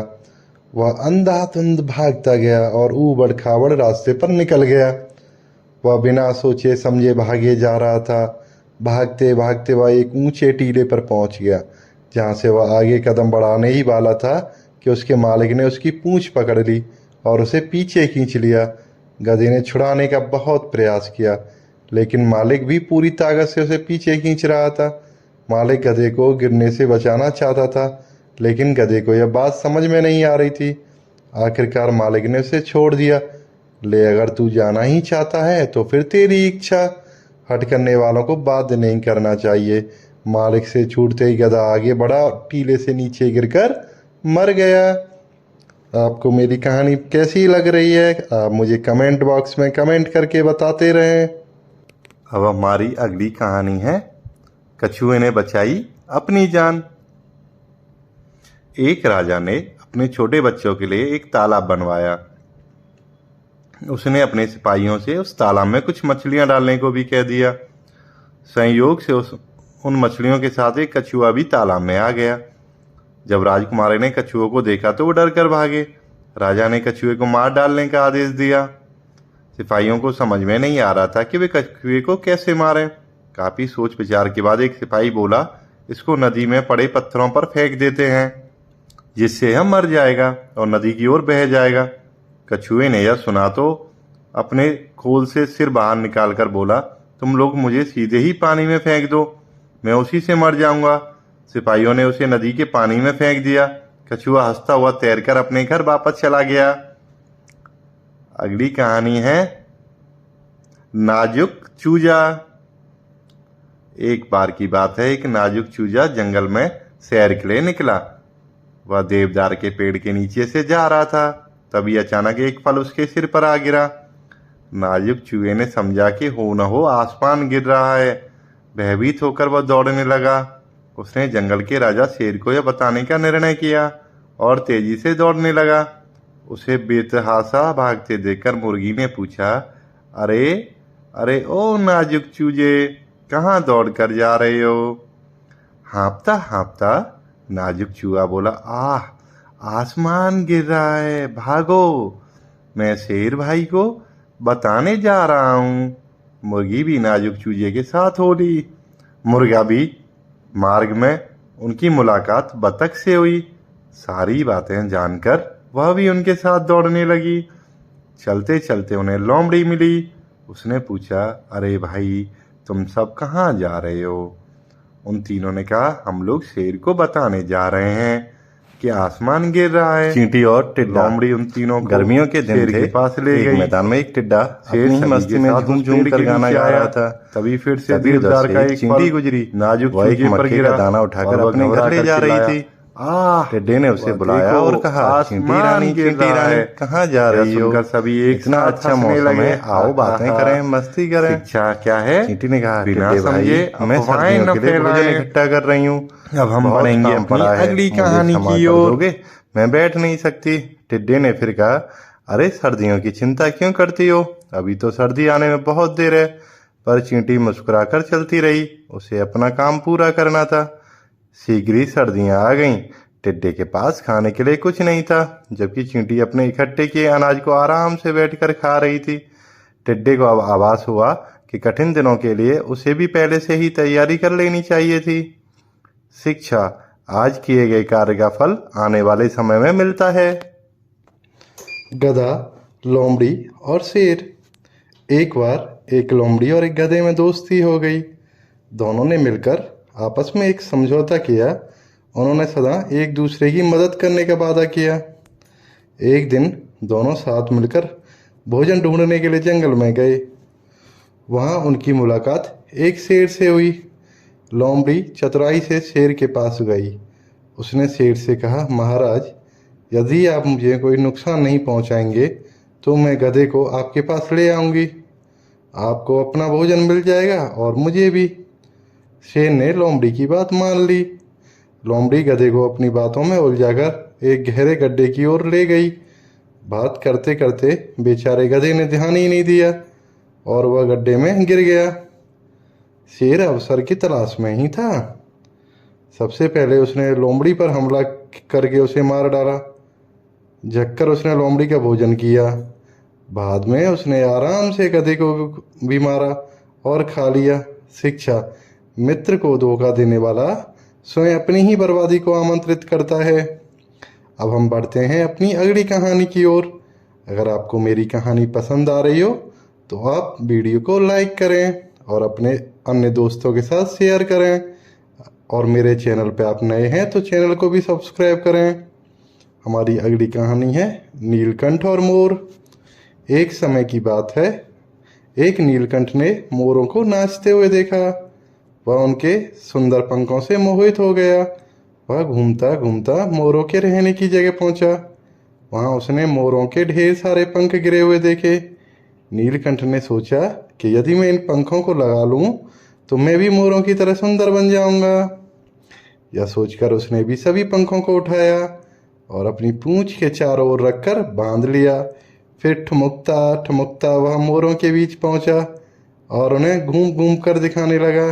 वह अंधाधुंध भागता गया और ऊबड़ खाबड़ रास्ते पर निकल गया। वह बिना सोचे समझे भागे जा रहा था। भागते भागते वह एक ऊंचे टीले पर पहुंच गया, जहां से वह आगे कदम बढ़ाने ही वाला था कि उसके मालिक ने उसकी पूंछ पकड़ ली और उसे पीछे खींच लिया। गधे ने छुड़ाने का बहुत प्रयास किया, लेकिन मालिक भी पूरी ताकत से उसे पीछे खींच रहा था। मालिक गधे को गिरने से बचाना चाहता था, लेकिन गधे को यह बात समझ में नहीं आ रही थी। आखिरकार मालिक ने उसे छोड़ दिया। ले, अगर तू जाना ही चाहता है तो फिर तेरी इच्छा। हट करने वालों को बाध्य नहीं करना चाहिए। मालिक से छूटते ही गधा आगे बढ़ा, टीले से नीचे गिरकर मर गया। आपको मेरी कहानी कैसी लग रही है? आप मुझे कमेंट बॉक्स में कमेंट करके बताते रहें। अब हमारी अगली कहानी है, कछुए ने बचाई अपनी जान। एक राजा ने अपने छोटे बच्चों के लिए एक तालाब बनवाया। उसने अपने सिपाहियों से उस तालाब में कुछ मछलियां डालने को भी कह दिया। संयोग से उन मछलियों के साथ एक कछुआ भी तालाब में आ गया। जब राजकुमारी ने कछुओं को देखा तो वो डर कर भागे। राजा ने कछुए को मार डालने का आदेश दिया। सिपाहियों को समझ में नहीं आ रहा था कि वे कछुए को कैसे मारें। काफी सोच विचार के बाद एक सिपाही बोला, इसको नदी में पड़े पत्थरों पर फेंक देते हैं, जिससे यह मर जाएगा और नदी की ओर बह जाएगा। कछुए ने यह सुना तो अपने खोल से सिर बाहर निकालकर बोला, तुम लोग मुझे सीधे ही पानी में फेंक दो, मैं उसी से मर जाऊंगा। सिपाहियों ने उसे नदी के पानी में फेंक दिया। कछुआ हंसता हुआ तैरकर अपने घर वापस चला गया। अगली कहानी है, नाजुक चूजा। एक बार की बात है, एक नाजुक चूजा जंगल में सैर के लिए निकला। वह देवदार के पेड़ के नीचे से जा रहा था। तभी अचानक एक फल उसके सिर पर आ गिरा। नाजुक चूहे ने समझा कि हो न हो आसमान गिर रहा है। भयभीत होकर वह दौड़ने लगा। उसने जंगल के राजा शेर को यह बताने का निर्णय किया और तेजी से दौड़ने लगा। उसे बेतहासा भागते देखकर मुर्गी ने पूछा, अरे अरे ओ नाजुक चूजे, कहाँ दौड़ कर जा रहे हो? हाँफता हाँफता नाजुक चूहा बोला, आसमान गिर रहा है, भागो, मैं शेर भाई को बताने जा रहा हूँ। मुर्गी भी नाजुक चूजे के साथ हो ली। मुर्गा भी मार्ग में उनकी मुलाकात बतख से हुई। सारी बातें जानकर वह भी उनके साथ दौड़ने लगी। चलते चलते उन्हें लोमड़ी मिली। उसने पूछा, अरे भाई, तुम सब कहाँ जा रहे हो? उन तीनों ने कहा, हम लोग शेर को बताने जा रहे हैं कि आसमान गिर रहा है। चींटी और टिड्डा। लोमड़ी उन तीनों को गर्मियों के दिन शेर थे। के पास ले एक गई। मैदान में एक टिड्डा शेर अपनी सभी मस्ती के में साथ झूम उस झूम पेड़ कर के गाना नीचे गा आया। रहा था। तभी फिर से तभी उधर देवदार से का एक एक चींटी फल गुजरी। नाजुक वह एक चूजे पर मक्के गिरा का दाना उठाकर और वह अपने घर घबरा ले कर जा रही चिल्लाया, थी। टिड्डे ने उसे वह बुलाया देखो, और कहा, चींटी आसमान रानी, गिर चींटी रहा रानी, है। कहाँ जा यह रही हो? सुनकर सभी एक इतना साथ अच्छा हंसने मौसम लगे। है, आओ बातें करें, मस्ती करें। शिक्षा क्या है? चींटी ने कहा, बिना टिड्डे भाई, समझे मैं अफवाहें सर्दियों न के लिए भोजन फैलाएं। इकट्ठा कर रही हूँ। अब हम बहुत बढ़ेंगे काम अपनी पड़ा है, अगली मुझे कहानी क्षमा की कर ओर। दोगे? मैं बैठ नहीं सकती। टिड्डे ने फिर कहा, अरे सर्दियों की चिंता क्यों करती हो? अभी तो सर्दी आने में बहुत देर है। पर चींटी मुस्कुराकर चलती रही। उसे अपना काम पूरा करना था। शीघ्र ही सर्दियां आ गईं। टिड्डे के पास खाने के लिए कुछ नहीं था, जबकि चींटी अपने इकट्ठे किए अनाज को आराम से बैठकर खा रही थी। टिड्डे को अब आभास हुआ कि कठिन दिनों के लिए उसे भी पहले से ही तैयारी कर लेनी चाहिए थी। शिक्षा, आज किए गए कार्य का फल आने वाले समय में मिलता है। गधा, लोमड़ी और शेर। एक बार एक लोमड़ी और एक गधे में दोस्ती हो गई। दोनों ने मिलकर आपस में एक समझौता किया। उन्होंने सदा एक दूसरे की मदद करने का वादा किया। एक दिन दोनों साथ मिलकर भोजन ढूंढने के लिए जंगल में गए। वहाँ उनकी मुलाकात एक शेर से हुई। लोमड़ी चतुराई से शेर के पास गई। उसने शेर से कहा, महाराज, यदि आप मुझे कोई नुकसान नहीं पहुंचाएंगे तो मैं गधे को आपके पास ले आऊंगी। आपको अपना भोजन मिल जाएगा और मुझे भी। शेर ने लोमड़ी की बात मान ली। लोमड़ी गधे को अपनी बातों में उलझाकर एक गहरे गड्ढे की ओर ले गई। बात करते करते बेचारे गधे ने ध्यान ही नहीं दिया और वह गड्ढे में गिर गया। शेर अवसर की तलाश में ही था। सबसे पहले उसने लोमड़ी पर हमला करके उसे मार डाला। झक्कर उसने लोमड़ी का भोजन किया। बाद में उसने आराम से गधे को भी मारा और खा लिया। शिक्षा, मित्र को धोखा देने वाला स्वयं अपनी ही बर्बादी को आमंत्रित करता है। अब हम बढ़ते हैं अपनी अगली कहानी की ओर। अगर आपको मेरी कहानी पसंद आ रही हो तो आप वीडियो को लाइक करें और अपने अन्य दोस्तों के साथ शेयर करें। और मेरे चैनल पे आप नए हैं तो चैनल को भी सब्सक्राइब करें। हमारी अगली कहानी है नीलकंठ और मोर। एक समय की बात है, एक नीलकंठ ने मोरों को नाचते हुए देखा। वह उनके सुंदर पंखों से मोहित हो गया। वह घूमता घूमता मोरों के रहने की जगह पहुंचा। वहां उसने मोरों के ढेर सारे पंख गिरे हुए देखे। नीलकंठ ने सोचा कि यदि मैं इन पंखों को लगा लूं तो मैं भी मोरों की तरह सुंदर बन जाऊंगा। यह सोचकर उसने भी सभी पंखों को उठाया और अपनी पूंछ के चारों ओर रखकर बांध लिया। फिर ठुमकता ठुमकता वह मोरों के बीच पहुंचा और उन्हें घूम घूम कर दिखाने लगा।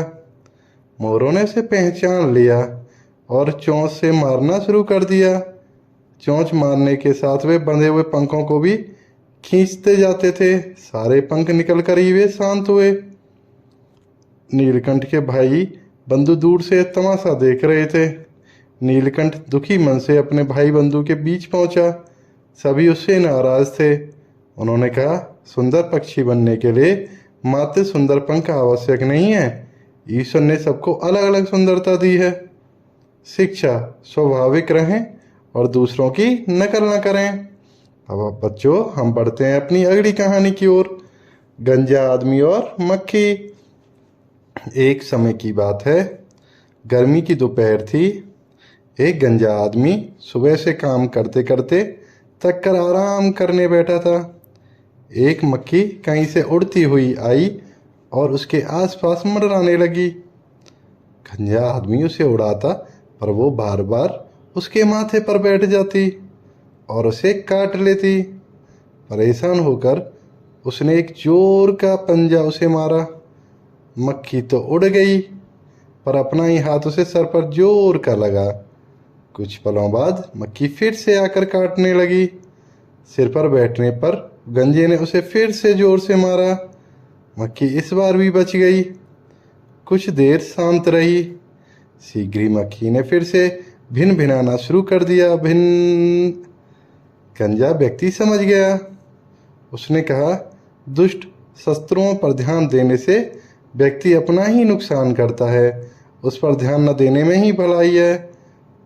मोरों ने उसे पहचान लिया और चोंच से मारना शुरू कर दिया। चोंच मारने के साथ वे बंधे हुए पंखों को भी खींचते जाते थे। सारे पंख निकल कर ही वे शांत हुए। नीलकंठ के भाई बंधु दूर से तमाशा देख रहे थे। नीलकंठ दुखी मन से अपने भाई बंधु के बीच पहुंचा। सभी उससे नाराज थे। उन्होंने कहा, सुंदर पक्षी बनने के लिए मात्र सुंदर पंख आवश्यक नहीं है। ईश्वर ने सबको अलग अलग सुंदरता दी है। शिक्षा, स्वाभाविक रहें और दूसरों की नकल न करें। अब बच्चों, हम बढ़ते हैं अपनी अगली कहानी की ओर। गंजा आदमी और मक्खी। एक समय की बात है, गर्मी की दोपहर थी। एक गंजा आदमी सुबह से काम करते करते थक कर आराम करने बैठा था। एक मक्खी कहीं से उड़ती हुई आई और उसके आसपास मंडराने लगी। गंजा आदमी उसे उड़ाता, पर वो बार बार उसके माथे पर बैठ जाती और उसे काट लेती। परेशान होकर उसने एक जोर का पंजा उसे मारा। मक्खी तो उड़ गई, पर अपना ही हाथ उसे सर पर जोर का लगा। कुछ पलों बाद मक्खी फिर से आकर काटने लगी। सिर पर बैठने पर गंजे ने उसे फिर से जोर से मारा। मक्खी इस बार भी बच गई। कुछ देर शांत रही। शीघ्र ही मक्खी ने फिर से भिन भिनाना शुरू कर दिया। भिन। गंजा व्यक्ति समझ गया। उसने कहा, दुष्ट शस्त्रों पर ध्यान देने से व्यक्ति अपना ही नुकसान करता है, उस पर ध्यान न देने में ही भलाई है।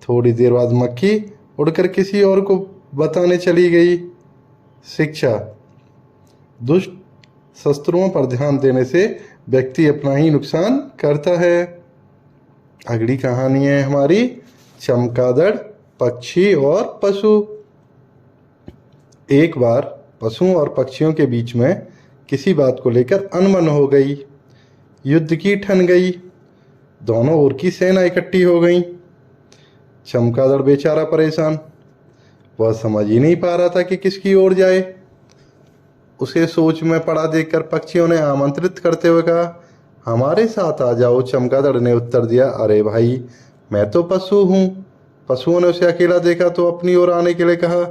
थोड़ी देर बाद मक्खी उड़कर किसी और को बताने चली गई। शिक्षा: दुष्ट शस्त्रों पर ध्यान देने से व्यक्ति अपना ही नुकसान करता है। अगली कहानी है हमारी चमगादड़, पक्षी और पशु। एक बार पशुओं और पक्षियों के बीच में किसी बात को लेकर अनबन हो गई। युद्ध की ठन गई। दोनों ओर की सेना इकट्ठी हो गई। चमगादड़ बेचारा परेशान। वह समझ ही नहीं पा रहा था कि किसकी ओर जाए। उसे सोच में पड़ा देखकर पक्षियों ने आमंत्रित करते हुए कहा, हमारे साथ आ जाओ। चमगादड़ ने उत्तर दिया, अरे भाई, मैं तो पशु हूँ। पशुओं ने उसे अकेला देखा तो अपनी ओर आने के लिए कहा।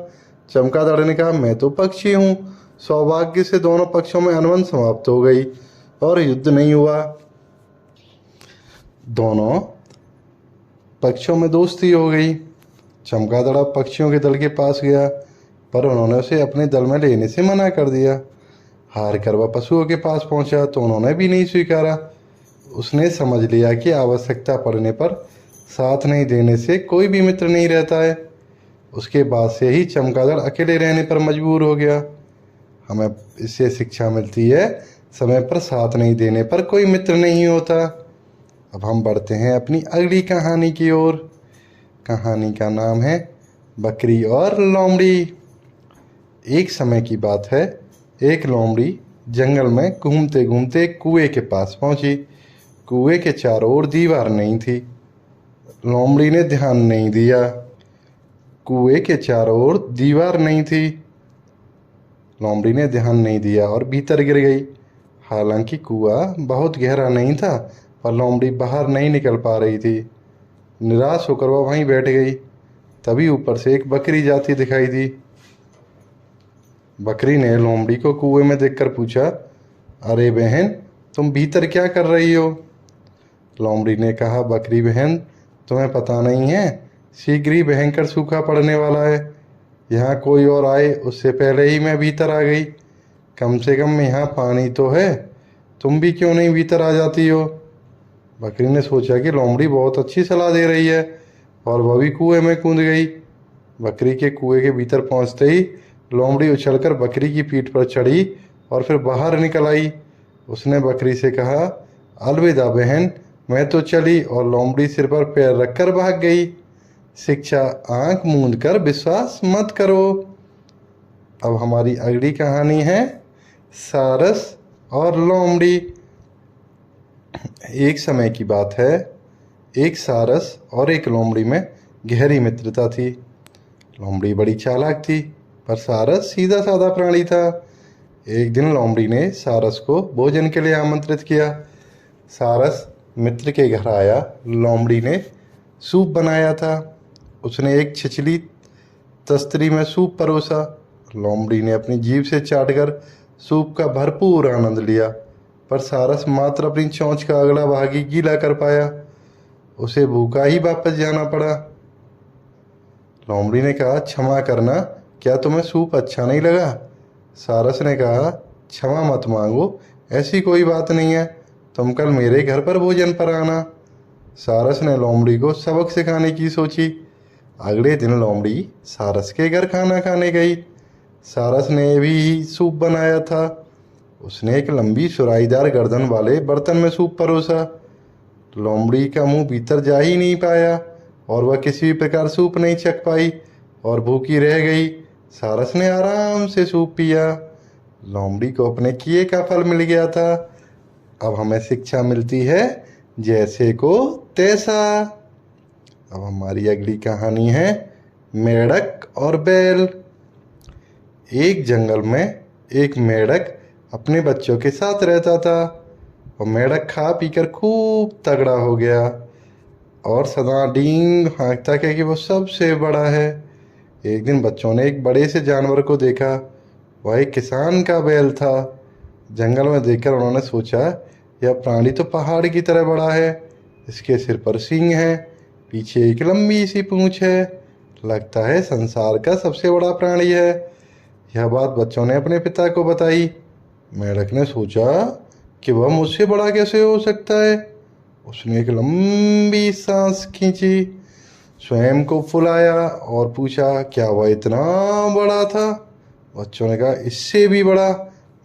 चमगादड़ ने कहा, मैं तो पक्षी हूँ। सौभाग्य से दोनों पक्षों में अनबन समाप्त हो गई और युद्ध नहीं हुआ। दोनों पक्षियों में दोस्ती हो गई। चमगादड़ पक्षियों के दल के पास गया, पर उन्होंने उसे अपने दल में लेने से मना कर दिया। हार कर वह पशुओं के पास पहुंचा तो उन्होंने भी नहीं स्वीकारा। उसने समझ लिया कि आवश्यकता पड़ने पर साथ नहीं देने से कोई भी मित्र नहीं रहता है। उसके बाद से ही चमगादड़ अकेले रहने पर मजबूर हो गया। हमें इससे शिक्षा मिलती है, समय पर साथ नहीं देने पर कोई मित्र नहीं होता। अब हम बढ़ते हैं अपनी अगली कहानी की ओर। कहानी का नाम है बकरी और लोमड़ी। एक समय की बात है, एक लोमड़ी जंगल में घूमते घूमते कुएं के पास पहुंची। कुएं के चारों ओर दीवार नहीं थी। लोमड़ी ने ध्यान नहीं दिया। कुएं के चारों ओर दीवार नहीं थी। लोमड़ी ने ध्यान नहीं दिया और भीतर गिर गई। हालांकि कुआं बहुत गहरा नहीं था, पर लोमड़ी बाहर नहीं निकल पा रही थी। निराश होकर वह वहीं बैठ गई। तभी ऊपर से एक बकरी जाती दिखाई दी। बकरी ने लोमड़ी को कुएं में देखकर पूछा, अरे बहन, तुम भीतर क्या कर रही हो? लोमड़ी ने कहा, बकरी बहन, तुम्हें पता नहीं है, शीघ्र ही भयंकर सूखा पड़ने वाला है। यहाँ कोई और आए उससे पहले ही मैं भीतर आ गई। कम से कम यहाँ पानी तो है, तुम भी क्यों नहीं भीतर आ जाती हो? बकरी ने सोचा कि लोमड़ी बहुत अच्छी सलाह दे रही है और वह भी कुएं में कूद गई। बकरी के कुएं के भीतर पहुंचते ही लोमड़ी उछलकर बकरी की पीठ पर चढ़ी और फिर बाहर निकल आई। उसने बकरी से कहा, अलविदा बहन, मैं तो चली। और लोमड़ी सिर पर पैर रखकर भाग गई। शिक्षा: आंख मूंद कर विश्वास मत करो। अब हमारी अगली कहानी है सारस और लोमड़ी। एक समय की बात है, एक सारस और एक लोमड़ी में गहरी मित्रता थी। लोमड़ी बड़ी चालाक थी, पर सारस सीधा साधा प्राणी था। एक दिन लोमड़ी ने सारस को भोजन के लिए आमंत्रित किया। सारस मित्र के घर आया। लोमड़ी ने सूप बनाया था। उसने एक छिछली तस्तरी में सूप परोसा। लोमड़ी ने अपनी जीभ से चाटकर सूप का भरपूर आनंद लिया, पर सारस मात्र अपनी चोंच का अगला भाग ही गीला कर पाया। उसे भूखा ही वापस जाना पड़ा। लोमड़ी ने कहा, क्षमा करना, क्या तुम्हें सूप अच्छा नहीं लगा? सारस ने कहा, क्षमा मत मांगो, ऐसी कोई बात नहीं है, तुम कल मेरे घर पर भोजन पर आना। सारस ने लोमड़ी को सबक सिखाने की सोची। अगले दिन लोमड़ी सारस के घर खाना खाने गई। सारस ने भी सूप बनाया था। उसने एक लंबी सुराहीदार गर्दन वाले बर्तन में सूप परोसा। लोमड़ी का मुंह भीतर जा ही नहीं पाया और वह किसी भी प्रकार सूप नहीं चख पाई और भूखी रह गई। सारस ने आराम से सूप पिया। लोमड़ी को अपने किए का फल मिल गया था। अब हमें शिक्षा मिलती है जैसे को तैसा। अब हमारी अगली कहानी है मेंढक और बैल। एक जंगल में एक मेंढक अपने बच्चों के साथ रहता था और मेंढक खा पीकर खूब तगड़ा हो गया और सदा डींग हाँकता है कि वो सबसे बड़ा है। एक दिन बच्चों ने एक बड़े से जानवर को देखा। वह एक किसान का बैल था। जंगल में देखकर उन्होंने सोचा, यह प्राणी तो पहाड़ की तरह बड़ा है। इसके सिर पर सींग है, पीछे एक लंबी सी पूंछ है। लगता है संसार का सबसे बड़ा प्राणी है। यह बात बच्चों ने अपने पिता को बताई। मेंढक ने सोचा कि वह मुझसे बड़ा कैसे हो सकता है। उसने एक लंबी सांस खींची, स्वयं को फुलाया और पूछा, क्या वह इतना बड़ा था? बच्चों ने कहा, इससे भी बड़ा।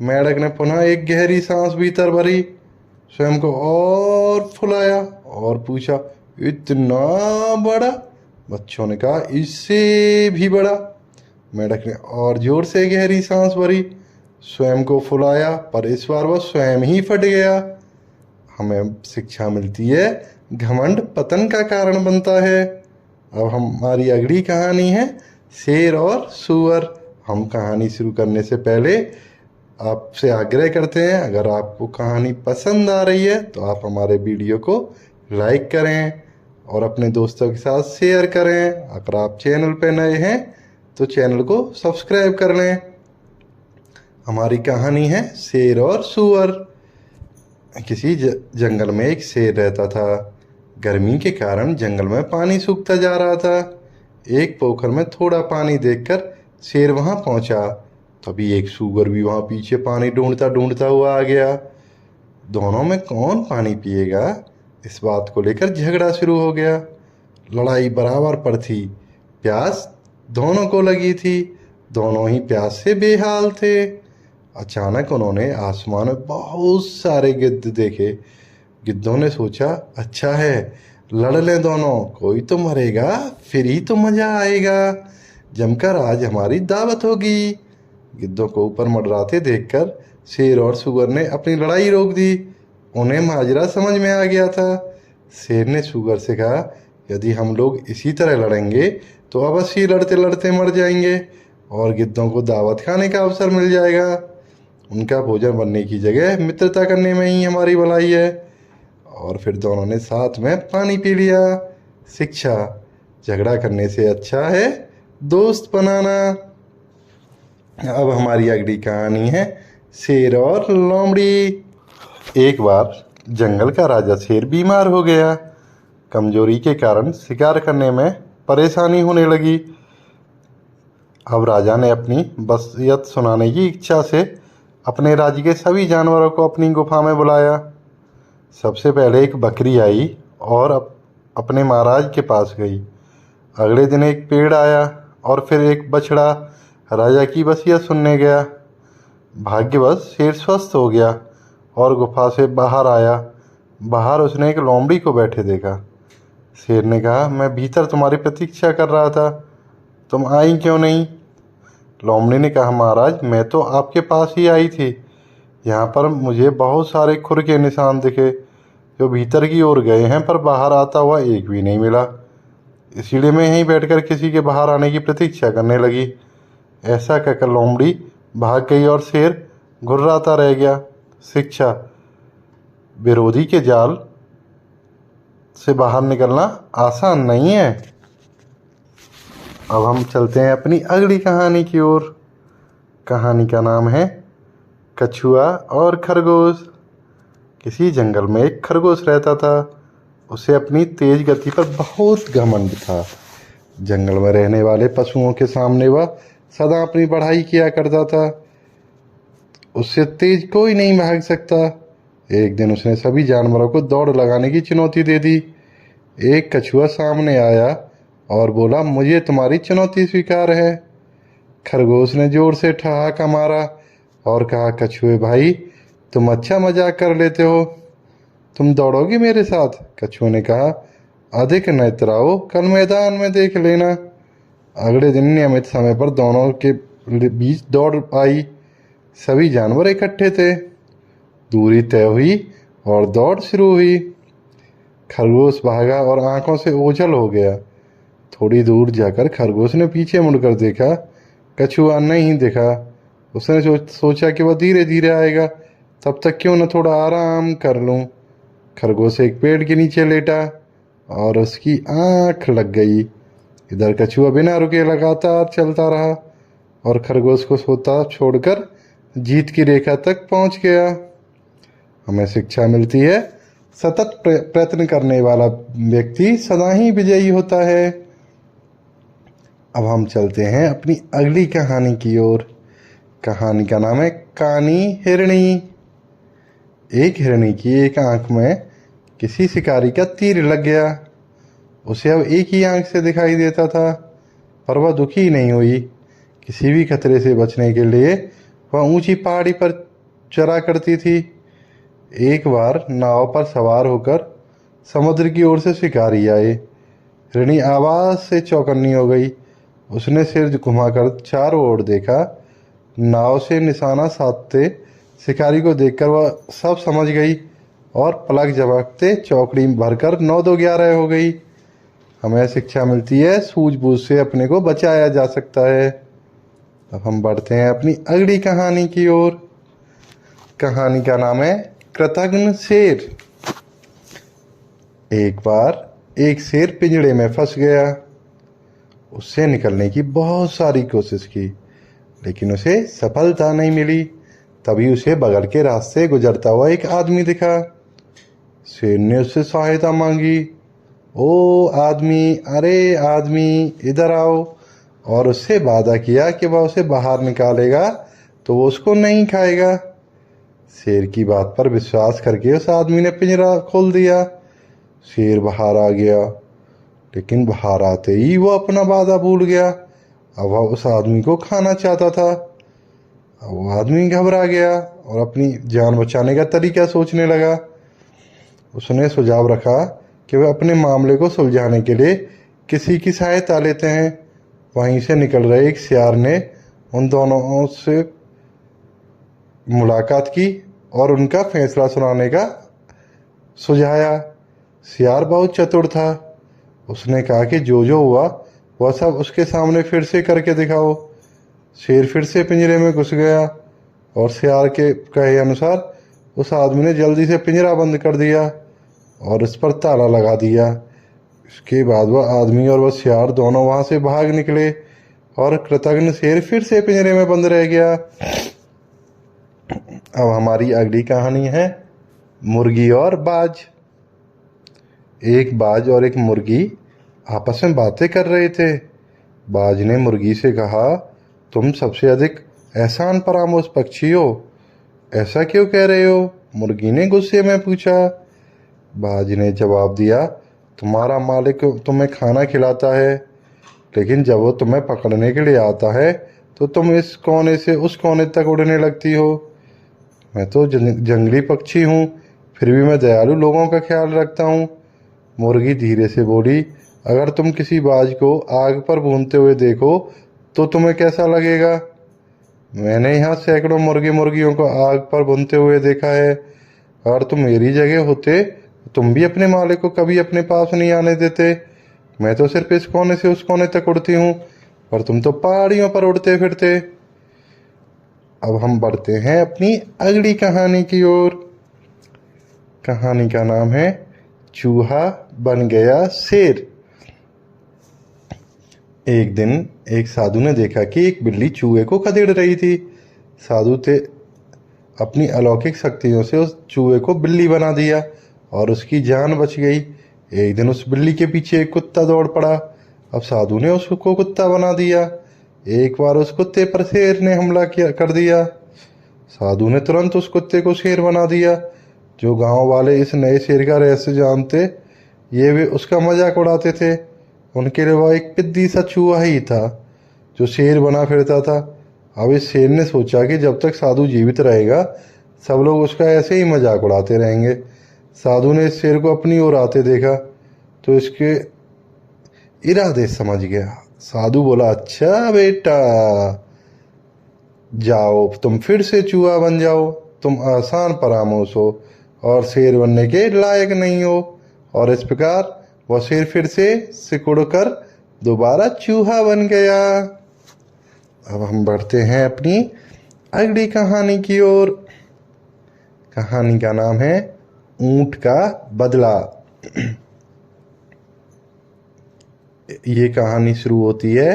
मेंढक ने पुनः एक गहरी सांस भीतर भरी, स्वयं को और फुलाया और पूछा, इतना बड़ा? बच्चों ने कहा, इससे भी बड़ा। मेंढक ने और जोर से गहरी सांस भरी, स्वयं को फुलाया, पर इस बार वह स्वयं ही फट गया। हमें शिक्षा मिलती है घमंड पतन का कारण बनता है। अब हमारी अगली कहानी है शेर और सूअर। हम कहानी शुरू करने से पहले आपसे आग्रह करते हैं, अगर आपको कहानी पसंद आ रही है तो आप हमारे वीडियो को लाइक करें और अपने दोस्तों के साथ शेयर करें। अगर आप चैनल पर नए हैं तो चैनल को सब्सक्राइब कर लें। हमारी कहानी है शेर और सूअर। किसी जंगल में एक शेर रहता था। गर्मी के कारण जंगल में पानी सूखता जा रहा था। एक पोखर में थोड़ा पानी देखकर शेर वहां पहुंचा। तभी एक सूअर भी वहां पीछे पानी ढूंढता ढूंढता हुआ आ गया। दोनों में कौन पानी पिएगा, इस बात को लेकर झगड़ा शुरू हो गया। लड़ाई बराबर पर थी। प्यास दोनों को लगी थी। दोनों ही प्यास से बेहाल थे। अचानक उन्होंने आसमान में बहुत सारे गिद्ध देखे। गिद्धों ने सोचा, अच्छा है, लड़ लें दोनों, कोई तो मरेगा, फिर ही तो मजा आएगा। जमकर आज हमारी दावत होगी। गिद्धों को ऊपर मंडराते देखकर शेर और सूअर ने अपनी लड़ाई रोक दी। उन्हें माजरा समझ में आ गया था। शेर ने सूअर से कहा, यदि हम लोग इसी तरह लड़ेंगे तो अवश्य लड़ते लड़ते मर जाएंगे और गिद्धों को दावत खाने का अवसर मिल जाएगा। उनका भोजन बनने की जगह मित्रता करने में ही हमारी भलाई है। और फिर दोनों ने साथ में पानी पी लिया। शिक्षा, झगड़ा करने से अच्छा है दोस्त बनाना। अब हमारी अगली कहानी है शेर और लोमड़ी। एक बार जंगल का राजा शेर बीमार हो गया। कमजोरी के कारण शिकार करने में परेशानी होने लगी। अब राजा ने अपनी वसीयत सुनाने की इच्छा से अपने राज्य के सभी जानवरों को अपनी गुफा में बुलाया। सबसे पहले एक बकरी आई और अपने महाराज के पास गई। अगले दिन एक पेड़ आया और फिर एक बछड़ा राजा की वसीयत सुनने गया। भाग्यवश शेर स्वस्थ हो गया और गुफा से बाहर आया। बाहर उसने एक लोमड़ी को बैठे देखा। शेर ने कहा, मैं भीतर तुम्हारी प्रतीक्षा कर रहा था, तुम आई क्यों नहीं? लोमड़ी ने कहा, महाराज, मैं तो आपके पास ही आई थी। यहाँ पर मुझे बहुत सारे खुर के निशान दिखे जो भीतर की ओर गए हैं, पर बाहर आता हुआ एक भी नहीं मिला। इसीलिए मैं यहीं बैठकर किसी के बाहर आने की प्रतीक्षा करने लगी। ऐसा कहकर लोमड़ी भाग गई और शेर घुर्राता रह गया। शिक्षा, विरोधी के जाल से बाहर निकलना आसान नहीं है। अब हम चलते हैं अपनी अगली कहानी की ओर। कहानी का नाम है कछुआ और खरगोश। किसी जंगल में एक खरगोश रहता था। उसे अपनी तेज गति पर बहुत घमंड था। जंगल में रहने वाले पशुओं के सामने वह सदा अपनी बढ़ाई किया करता था। उससे तेज कोई नहीं भाग सकता। एक दिन उसने सभी जानवरों को दौड़ लगाने की चुनौती दे दी। एक कछुआ सामने आया और बोला, मुझे तुम्हारी चुनौती स्वीकार है। खरगोश ने जोर से ठहाका मारा और कहा, कछुए भाई, तुम अच्छा मजाक कर लेते हो, तुम दौड़ोगे मेरे साथ? कछुए ने कहा, अधिक न इतराओ, कल मैदान में देख लेना। अगले दिन नियमित समय पर दोनों के बीच दौड़ आई। सभी जानवर इकट्ठे थे। दूरी तय हुई और दौड़ शुरू हुई। खरगोश भागा और आंखों से ओझल हो गया। थोड़ी दूर जाकर खरगोश ने पीछे मुड़कर देखा, कछुआ नहीं दिखा। उसने सोचा कि वह धीरे धीरे आएगा, तब तक क्यों न थोड़ा आराम कर लूं। खरगोश एक पेड़ के नीचे लेटा और उसकी आंख लग गई। इधर कछुआ बिना रुके लगातार चलता रहा और खरगोश को सोता छोड़कर जीत की रेखा तक पहुंच गया। हमें शिक्षा मिलती है, सतत प्रयत्न करने वाला व्यक्ति सदा ही विजयी होता है। अब हम चलते हैं अपनी अगली कहानी की ओर। कहानी का नाम है कानी हिरणी। एक हिरणी की एक आंख में किसी शिकारी का तीर लग गया। उसे अब एक ही आंख से दिखाई देता था, पर वह दुखी नहीं हुई। किसी भी खतरे से बचने के लिए वह ऊंची पहाड़ी पर चरा करती थी। एक बार नाव पर सवार होकर समुद्र की ओर से शिकारी आए। हिरणी आवाज से चौकन्नी हो गई। उसने सिर घुमाकर चारों ओर देखा। नाव से निशाना साधते शिकारी को देखकर वह सब समझ गई और पलक झपकते चौकड़ी भरकर 9-2-11 हो गई। हमें शिक्षा मिलती है, सूझबूझ से अपने को बचाया जा सकता है। अब हम बढ़ते हैं अपनी अगली कहानी की ओर। कहानी का नाम है कृतघ्न शेर। एक बार एक शेर पिंजड़े में फंस गया। उससे निकलने की बहुत सारी कोशिश की, लेकिन उसे सफलता नहीं मिली। तभी उसे बगल के रास्ते गुजरता हुआ एक आदमी दिखा। शेर ने उससे सहायता मांगी। ओ आदमी, अरे आदमी, इधर आओ। और उससे वादा किया कि वह उसे बाहर निकालेगा तो वो उसको नहीं खाएगा। शेर की बात पर विश्वास करके उस आदमी ने पिंजरा खोल दिया। शेर बाहर आ गया, लेकिन बाहर आते ही वो अपना वादा भूल गया। अब वह उस आदमी को खाना चाहता था। अब वो आदमी घबरा गया और अपनी जान बचाने का तरीका सोचने लगा। उसने सुझाव रखा कि वह अपने मामले को सुलझाने के लिए किसी की सहायता लेते हैं। वहीं से निकल रहे एक सियार ने उन दोनों से मुलाकात की और उनका फैसला सुनाने का सुझाया। सियार बहुत चतुर था। उसने कहा कि जो जो हुआ वह सब उसके सामने फिर से करके दिखाओ। शेर फिर से पिंजरे में घुस गया और सियार के कहे अनुसार उस आदमी ने जल्दी से पिंजरा बंद कर दिया और उस पर ताला लगा दिया। इसके बाद वह आदमी और वह सियार दोनों वहां से भाग निकले और कृतघ्न शेर फिर से पिंजरे में बंद रह गया। अब हमारी अगली कहानी है मुर्गी और बाज। एक बाज और एक मुर्गी आपस में बातें कर रहे थे। बाज ने मुर्गी से कहा, तुम सबसे अधिक एहसान फरामोश पक्षी हो, ऐसा क्यों कह रहे हो? मुर्गी ने गुस्से में पूछा। बाज ने जवाब दिया, तुम्हारा मालिक तुम्हें खाना खिलाता है, लेकिन जब वो तुम्हें पकड़ने के लिए आता है तो तुम इस कोने से उस कोने तक उड़ने लगती हो। मैं तो जंगली पक्षी हूँ, फिर भी मैं दयालु लोगों का ख्याल रखता हूँ। मुर्गी धीरे से बोली, अगर तुम किसी बाज को आग पर भूनते हुए देखो तो तुम्हें कैसा लगेगा? मैंने यहाँ सैकड़ों मुर्गियों को आग पर भूनते हुए देखा है। अगर तुम मेरी जगह होते तुम भी अपने मालिक को कभी अपने पास नहीं आने देते। मैं तो सिर्फ इस कोने से उस कोने तक उड़ती हूँ, पर तुम तो पहाड़ियों पर उड़ते फिरते। अब हम बढ़ते हैं अपनी अगली कहानी की ओर। कहानी का नाम है चूहा बन गया शेर। एक दिन एक साधु ने देखा कि एक बिल्ली चूहे को खदेड़ रही थी। साधु ने अपनी अलौकिक शक्तियों से उस चूहे को बिल्ली बना दिया और उसकी जान बच गई। एक दिन उस बिल्ली के पीछे एक कुत्ता दौड़ पड़ा। अब साधु ने उसको कुत्ता बना दिया। एक बार उस कुत्ते पर शेर ने हमला कर दिया। साधु ने तुरंत उस कुत्ते को शेर बना दिया। जो गांव वाले इस नए शेर का रहस्य जानते, ये भी उसका मजाक उड़ाते थे। उनके लिए वह एक पिद्दी सा चूहा ही था जो शेर बना फिरता था। अब इस शेर ने सोचा कि जब तक साधु जीवित रहेगा सब लोग उसका ऐसे ही मजाक उड़ाते रहेंगे। साधु ने इस शेर को अपनी ओर आते देखा तो इसके इरादे समझ गया। साधु बोला, अच्छा बेटा, जाओ तुम फिर से चूहा बन जाओ, तुम आसान परामर्श हो और शेर बनने के लायक नहीं हो। और इस प्रकार वह शेर फिर से सिकुड़कर दोबारा चूहा बन गया। अब हम बढ़ते हैं अपनी अगली कहानी की ओर। कहानी का नाम है ऊंट का बदला। ये कहानी शुरू होती है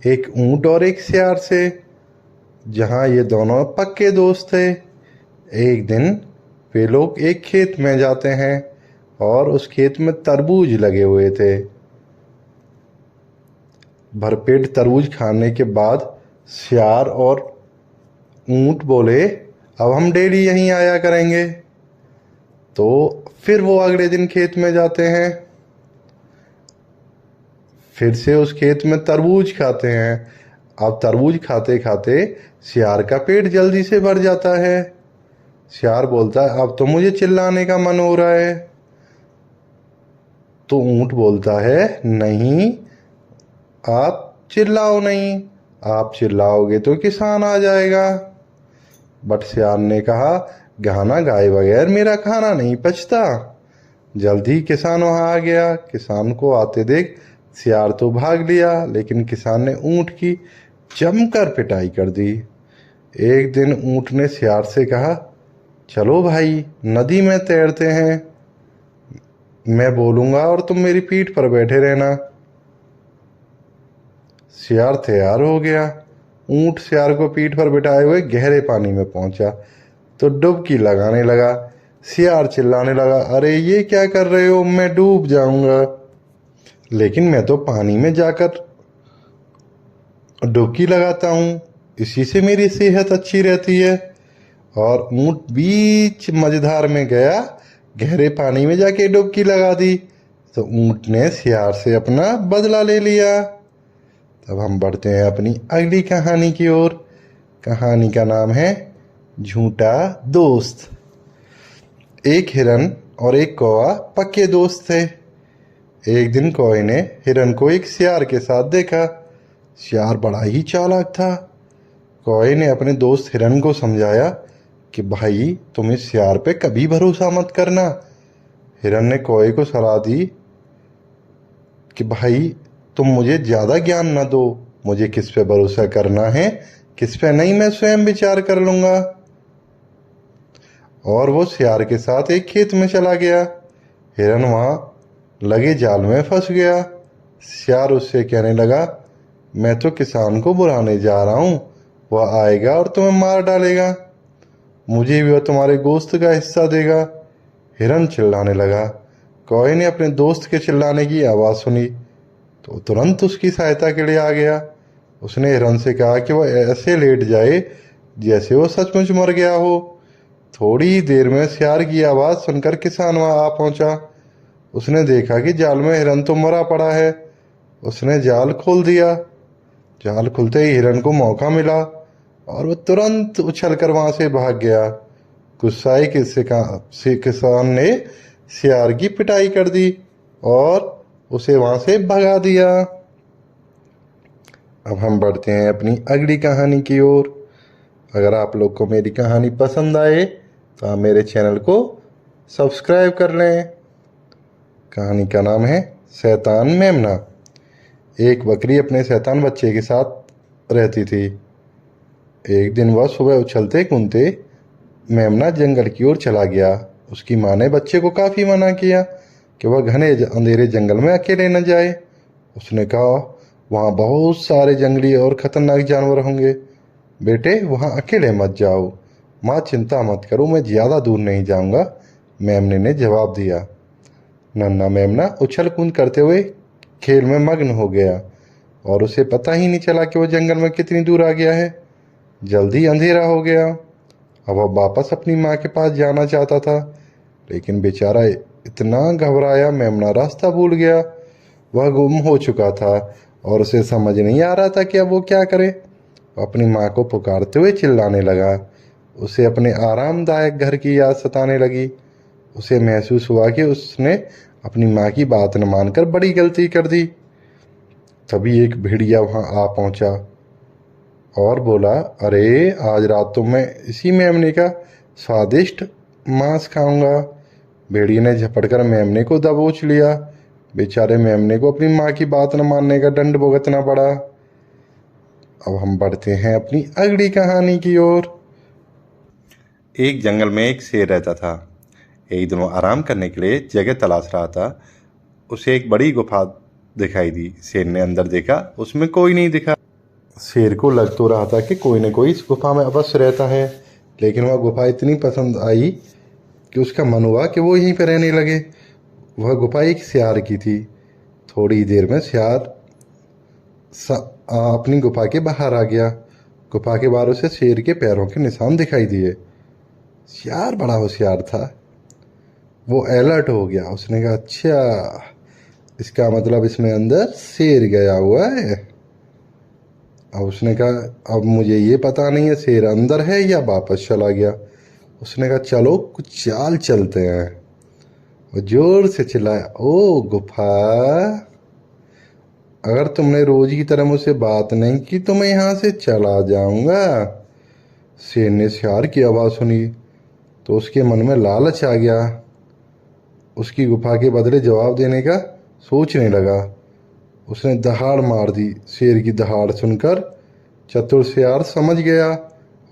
एक ऊंट और एक सियार से, जहाँ ये दोनों पक्के दोस्त थे। एक दिन वे लोग एक खेत में जाते हैं और उस खेत में तरबूज लगे हुए थे। भरपेट तरबूज खाने के बाद सियार और ऊंट बोले, अब हम डेली यहीं आया करेंगे। तो फिर वो अगले दिन खेत में जाते हैं, फिर से उस खेत में तरबूज खाते हैं। अब तरबूज खाते खाते सियार का पेट जल्दी से भर जाता है। सियार बोलता है, अब तो मुझे चिल्लाने का मन हो रहा है। तो ऊंट बोलता है, नहीं, आप चिल्लाओ नहीं, आप चिल्लाओगे तो किसान आ जाएगा। बट सियार ने कहा, गाना गाए बगैर मेरा खाना नहीं पचता। जल्दी किसान वहां आ गया। किसान को आते देख सियार तो भाग लिया, लेकिन किसान ने ऊंट की जमकर पिटाई कर दी। एक दिन ऊंट ने सियार से कहा, चलो भाई नदी में तैरते हैं, मैं बोलूंगा और तुम मेरी पीठ पर बैठे रहना। सियार तैयार हो गया। ऊंट सियार को पीठ पर बिठाए हुए गहरे पानी में पहुंचा तो डुबकी लगाने लगा। सियार चिल्लाने लगा, अरे ये क्या कर रहे हो, मैं डूब जाऊंगा। लेकिन मैं तो पानी में जाकर डुबकी लगाता हूँ, इसी से मेरी सेहत अच्छी रहती है। और ऊंट बीच मझधार में गया, गहरे पानी में जाके डुबकी लगा दी। तो ऊंट ने सियार से अपना बदला ले लिया। तब हम बढ़ते हैं अपनी अगली कहानी की ओर। कहानी का नाम है झूठा दोस्त। एक हिरन और एक कौवा पक्के दोस्त थे। एक दिन कौवे ने हिरन को एक सियार के साथ देखा। सियार बड़ा ही चालाक था। कौवे ने अपने दोस्त हिरन को समझाया कि भाई तुम इस सियार पे कभी भरोसा मत करना। हिरन ने कौवे को सलाह दी कि भाई तुम मुझे ज़्यादा ज्ञान न दो, मुझे किस पे भरोसा करना है किस पे नहीं मैं स्वयं विचार कर लूँगा। और वो सियार के साथ एक खेत में चला गया। हिरन वहाँ लगे जाल में फंस गया। सियार उससे कहने लगा, मैं तो किसान को बुलाने जा रहा हूँ, वह आएगा और तुम्हें मार डालेगा, मुझे भी वह तुम्हारे गोश्त का हिस्सा देगा। हिरन चिल्लाने लगा। कौवे ने अपने दोस्त के चिल्लाने की आवाज़ सुनी तो तुरंत उसकी सहायता के लिए आ गया। उसने हिरन से कहा कि वह ऐसे लेट जाए जैसे वो सचमुच मर गया हो। थोड़ी देर में सियार की आवाज़ सुनकर किसान वहाँ आ पहुँचा। उसने देखा कि जाल में हिरन तो मरा पड़ा है। उसने जाल खोल दिया। जाल खुलते ही हिरन को मौका मिला और वह तुरंत उछलकर वहाँ से भाग गया। गुस्साए किसान ने सियार की पिटाई कर दी और उसे वहाँ से भगा दिया। अब हम बढ़ते हैं अपनी अगली कहानी की ओर। अगर आप लोग को मेरी कहानी पसंद आए तो आप मेरे चैनल को सब्सक्राइब कर लें। कहानी का नाम है शैतान मेमना। एक बकरी अपने शैतान बच्चे के साथ रहती थी। एक दिन वह सुबह उछलते कूदते मेमना जंगल की ओर चला गया। उसकी माँ ने बच्चे को काफ़ी मना किया कि वह घने अंधेरे जंगल में अकेले न जाए। उसने कहा, वहाँ बहुत सारे जंगली और ख़तरनाक जानवर होंगे, बेटे वहाँ अकेले मत जाओ। माँ चिंता मत करो, मैं ज़्यादा दूर नहीं जाऊँगा, मेमने ने जवाब दिया। नन्हा मेमना उछल कूद करते हुए खेल में मग्न हो गया और उसे पता ही नहीं चला कि वह जंगल में कितनी दूर आ गया है। जल्दी अंधेरा हो गया। अब वह वापस अपनी माँ के पास जाना चाहता था, लेकिन बेचारा इतना घबराया मेमना रास्ता भूल गया। वह गुम हो चुका था और उसे समझ नहीं आ रहा था कि अब वो क्या करे। वो अपनी माँ को पुकारते हुए चिल्लाने लगा। उसे अपने आरामदायक घर की याद सताने लगी। उसे महसूस हुआ कि उसने अपनी माँ की बात न मानकर बड़ी गलती कर दी। तभी एक भेड़िया वहाँ आ पहुँचा और बोला, अरे आज रात तो मैं इसी मेमने का स्वादिष्ट मांस खाऊंगा। भेड़िए ने झपटकर मेमने को दबोच लिया। बेचारे मेमने को अपनी माँ की बात न मानने का दंड भुगतना पड़ा। अब हम बढ़ते हैं अपनी अगली कहानी की ओर। एक जंगल में एक शेर रहता था। एक दिन वो आराम करने के लिए जगह तलाश रहा था। उसे एक बड़ी गुफा दिखाई दी। शेर ने अंदर देखा, उसमें कोई नहीं दिखा। शेर को लग तो रहा था कि कोई न कोई इस गुफा में अवश्य रहता है, लेकिन वह गुफा इतनी पसंद आई कि उसका मन हुआ कि वो यहीं पर रहने लगे। वह गुफा एक सियार की थी। थोड़ी देर में सियार अपनी गुफा के बाहर आ गया। गुफा के बाहर उसे शेर के पैरों के निशान दिखाई दिए। सियार बड़ा होशियार था। वो अलर्ट हो गया। उसने कहा, अच्छा, इसका मतलब इसमें अंदर शेर गया हुआ है। अब उसने कहा, अब मुझे ये पता नहीं है शेर अंदर है या वापस चला गया। उसने कहा, चलो कुछ चाल चलते हैं। वो जोर से चिल्लाया, ओ गुफा, अगर तुमने रोज की तरह मुझसे बात नहीं की तो मैं यहाँ से चला जाऊंगा। शेर ने सियार की आवाज़ सुनी तो उसके मन में लालच आ गया। उसकी गुफा के बदले जवाब देने का सोचने लगा। उसने दहाड़ मार दी। शेर की दहाड़ सुनकर चतुर सियार समझ गया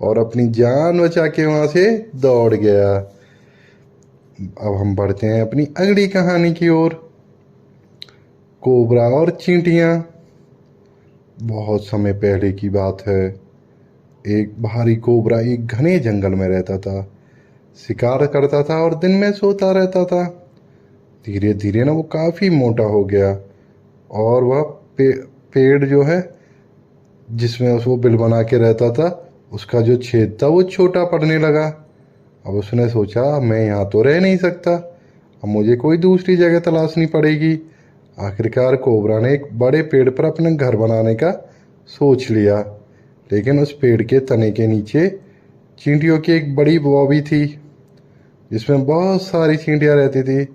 और अपनी जान बचा के वहाँ से दौड़ गया। अब हम बढ़ते हैं अपनी अगली कहानी की ओर। कोबरा और चींटियाँ। बहुत समय पहले की बात है। एक भारी कोबरा एक घने जंगल में रहता था। शिकार करता था और दिन में सोता रहता था। धीरे धीरे ना वो काफ़ी मोटा हो गया और वह पेड़ जो है जिसमें वो बिल बना के रहता था, उसका जो छेद था वो छोटा पड़ने लगा। अब उसने सोचा, मैं यहाँ तो रह नहीं सकता, अब मुझे कोई दूसरी जगह तलाशनी पड़ेगी। आखिरकार कोबरा ने एक बड़े पेड़ पर अपना घर बनाने का सोच लिया, लेकिन उस पेड़ के तने के नीचे चींटियों की एक बड़ी बॉबी थी जिसमें बहुत सारी चींटियाँ रहती थी।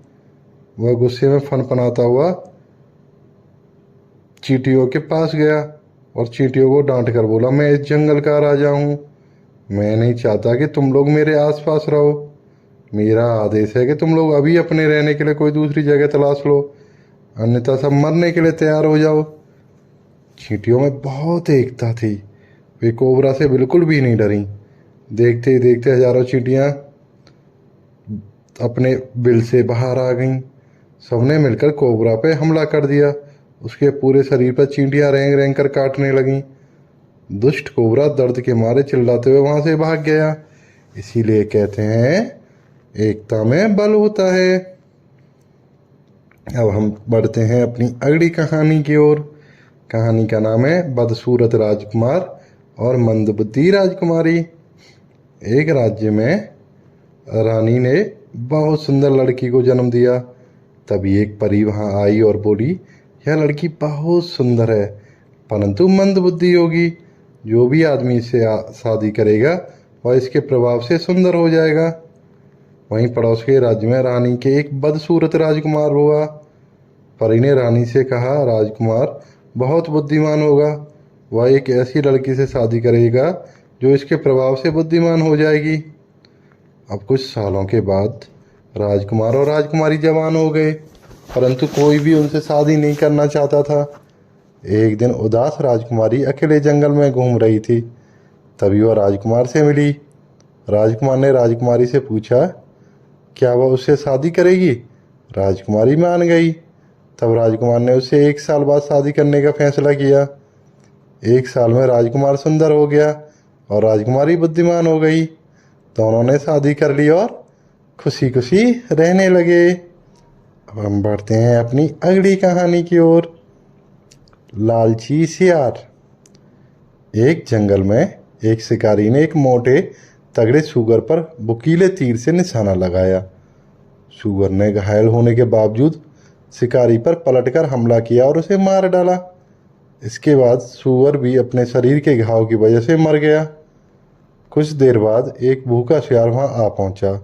वह गुस्से में फनफनाता हुआ चींटियों के पास गया और चींटियों को डांट कर बोला, मैं इस जंगल का राजा हूँ। मैं नहीं चाहता कि तुम लोग मेरे आसपास रहो। मेरा आदेश है कि तुम लोग अभी अपने रहने के लिए कोई दूसरी जगह तलाश लो, अन्यथा सब मरने के लिए तैयार हो जाओ। चींटियों में बहुत एकता थी। वे कोबरा से बिल्कुल भी नहीं डरी। देखते ही देखते हजारों चींटियाँ अपने बिल से बाहर आ गईं। सबने मिलकर कोबरा पे हमला कर दिया। उसके पूरे शरीर पर चींटियाँ रेंग रेंग कर काटने लगीं। दुष्ट कोबरा दर्द के मारे चिल्लाते हुए वहाँ से भाग गया। इसीलिए कहते हैं, एकता में बल होता है। अब हम बढ़ते हैं अपनी अगली कहानी की ओर। कहानी का नाम है बदसूरत राजकुमार और मंदबुद्धि राजकुमारी। एक राज्य में रानी ने बहुत सुंदर लड़की को जन्म दिया। तभी एक परी वहाँ आई और बोली, यह लड़की बहुत सुंदर है परंतु मंदबुद्धि होगी। जो भी आदमी इससे शादी करेगा वह इसके प्रभाव से सुंदर हो जाएगा। वहीं पड़ोस के राज्य में रानी के एक बदसूरत राजकुमार हुआ। परी ने रानी से कहा, राजकुमार बहुत बुद्धिमान होगा, वह एक ऐसी लड़की से शादी करेगा जो इसके प्रभाव से बुद्धिमान हो जाएगी। अब कुछ सालों के बाद राजकुमार और राजकुमारी जवान हो गए, परंतु कोई भी उनसे शादी नहीं करना चाहता था। एक दिन उदास राजकुमारी अकेले जंगल में घूम रही थी। तभी वह राजकुमार से मिली। राजकुमार ने राजकुमारी से पूछा, क्या वह उससे शादी करेगी? राजकुमारी मान गई। तब राजकुमार ने उससे 1 साल बाद शादी करने का फैसला किया। 1 साल में राजकुमार सुंदर हो गया और राजकुमारी बुद्धिमान हो गई। दोनों ने शादी कर ली और खुशी खुशी रहने लगे। अब हम बढ़ते हैं अपनी अगली कहानी की ओर। लालची सियार। एक जंगल में एक शिकारी ने एक मोटे तगड़े सूगर पर भुकीले तीर से निशाना लगाया। सूगर ने घायल होने के बावजूद शिकारी पर पलटकर हमला किया और उसे मार डाला। इसके बाद सूअर भी अपने शरीर के घाव की वजह से मर गया। कुछ देर बाद एक भूखा शिकार वहाँ आ पहुँचा।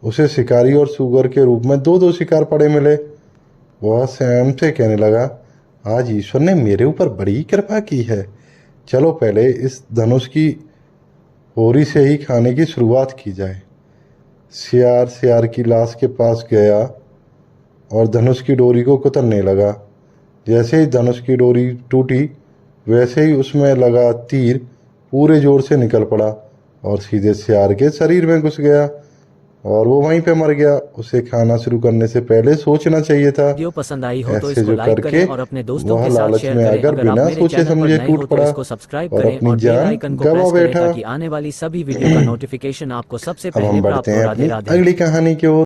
उसे शिकारी और सूअर के रूप में 2-2 शिकार पड़े मिले। वह स्वयं से कहने लगा, आज ईश्वर ने मेरे ऊपर बड़ी कृपा की है। चलो पहले इस धनुष की होरी से ही खाने की शुरुआत की जाए। सियार सियार की लाश के पास गया और धनुष की डोरी को कुतरने लगा। जैसे ही धनुष की डोरी टूटी वैसे ही उसमें लगा तीर पूरे जोर से निकल पड़ा और सीधे सियार के शरीर में घुस गया और वो वहीं पे मर गया। उसे खाना शुरू करने से पहले सोचना चाहिए था। वीडियो पसंद आई हो तो ऐसे इसको जो लाइक करके करें और अपने दोस्तों वह के साथ लालच शेयर में करें। आकर अगर आप बिना मेरे सोचे चैनल पर समझे नए हो टूट तो पड़ा इसको सब्सक्राइब और करें अपनी और बेल जान आइकन को गंवा प्रेस करें बैठा। ताकि आने वाली सभी वीडियो का नोटिफिकेशन आपको सबसे अब हम पहले प्राप्त बढ़ते हो। हैं राधे अपनी राधे। अगली कहानी की ओर।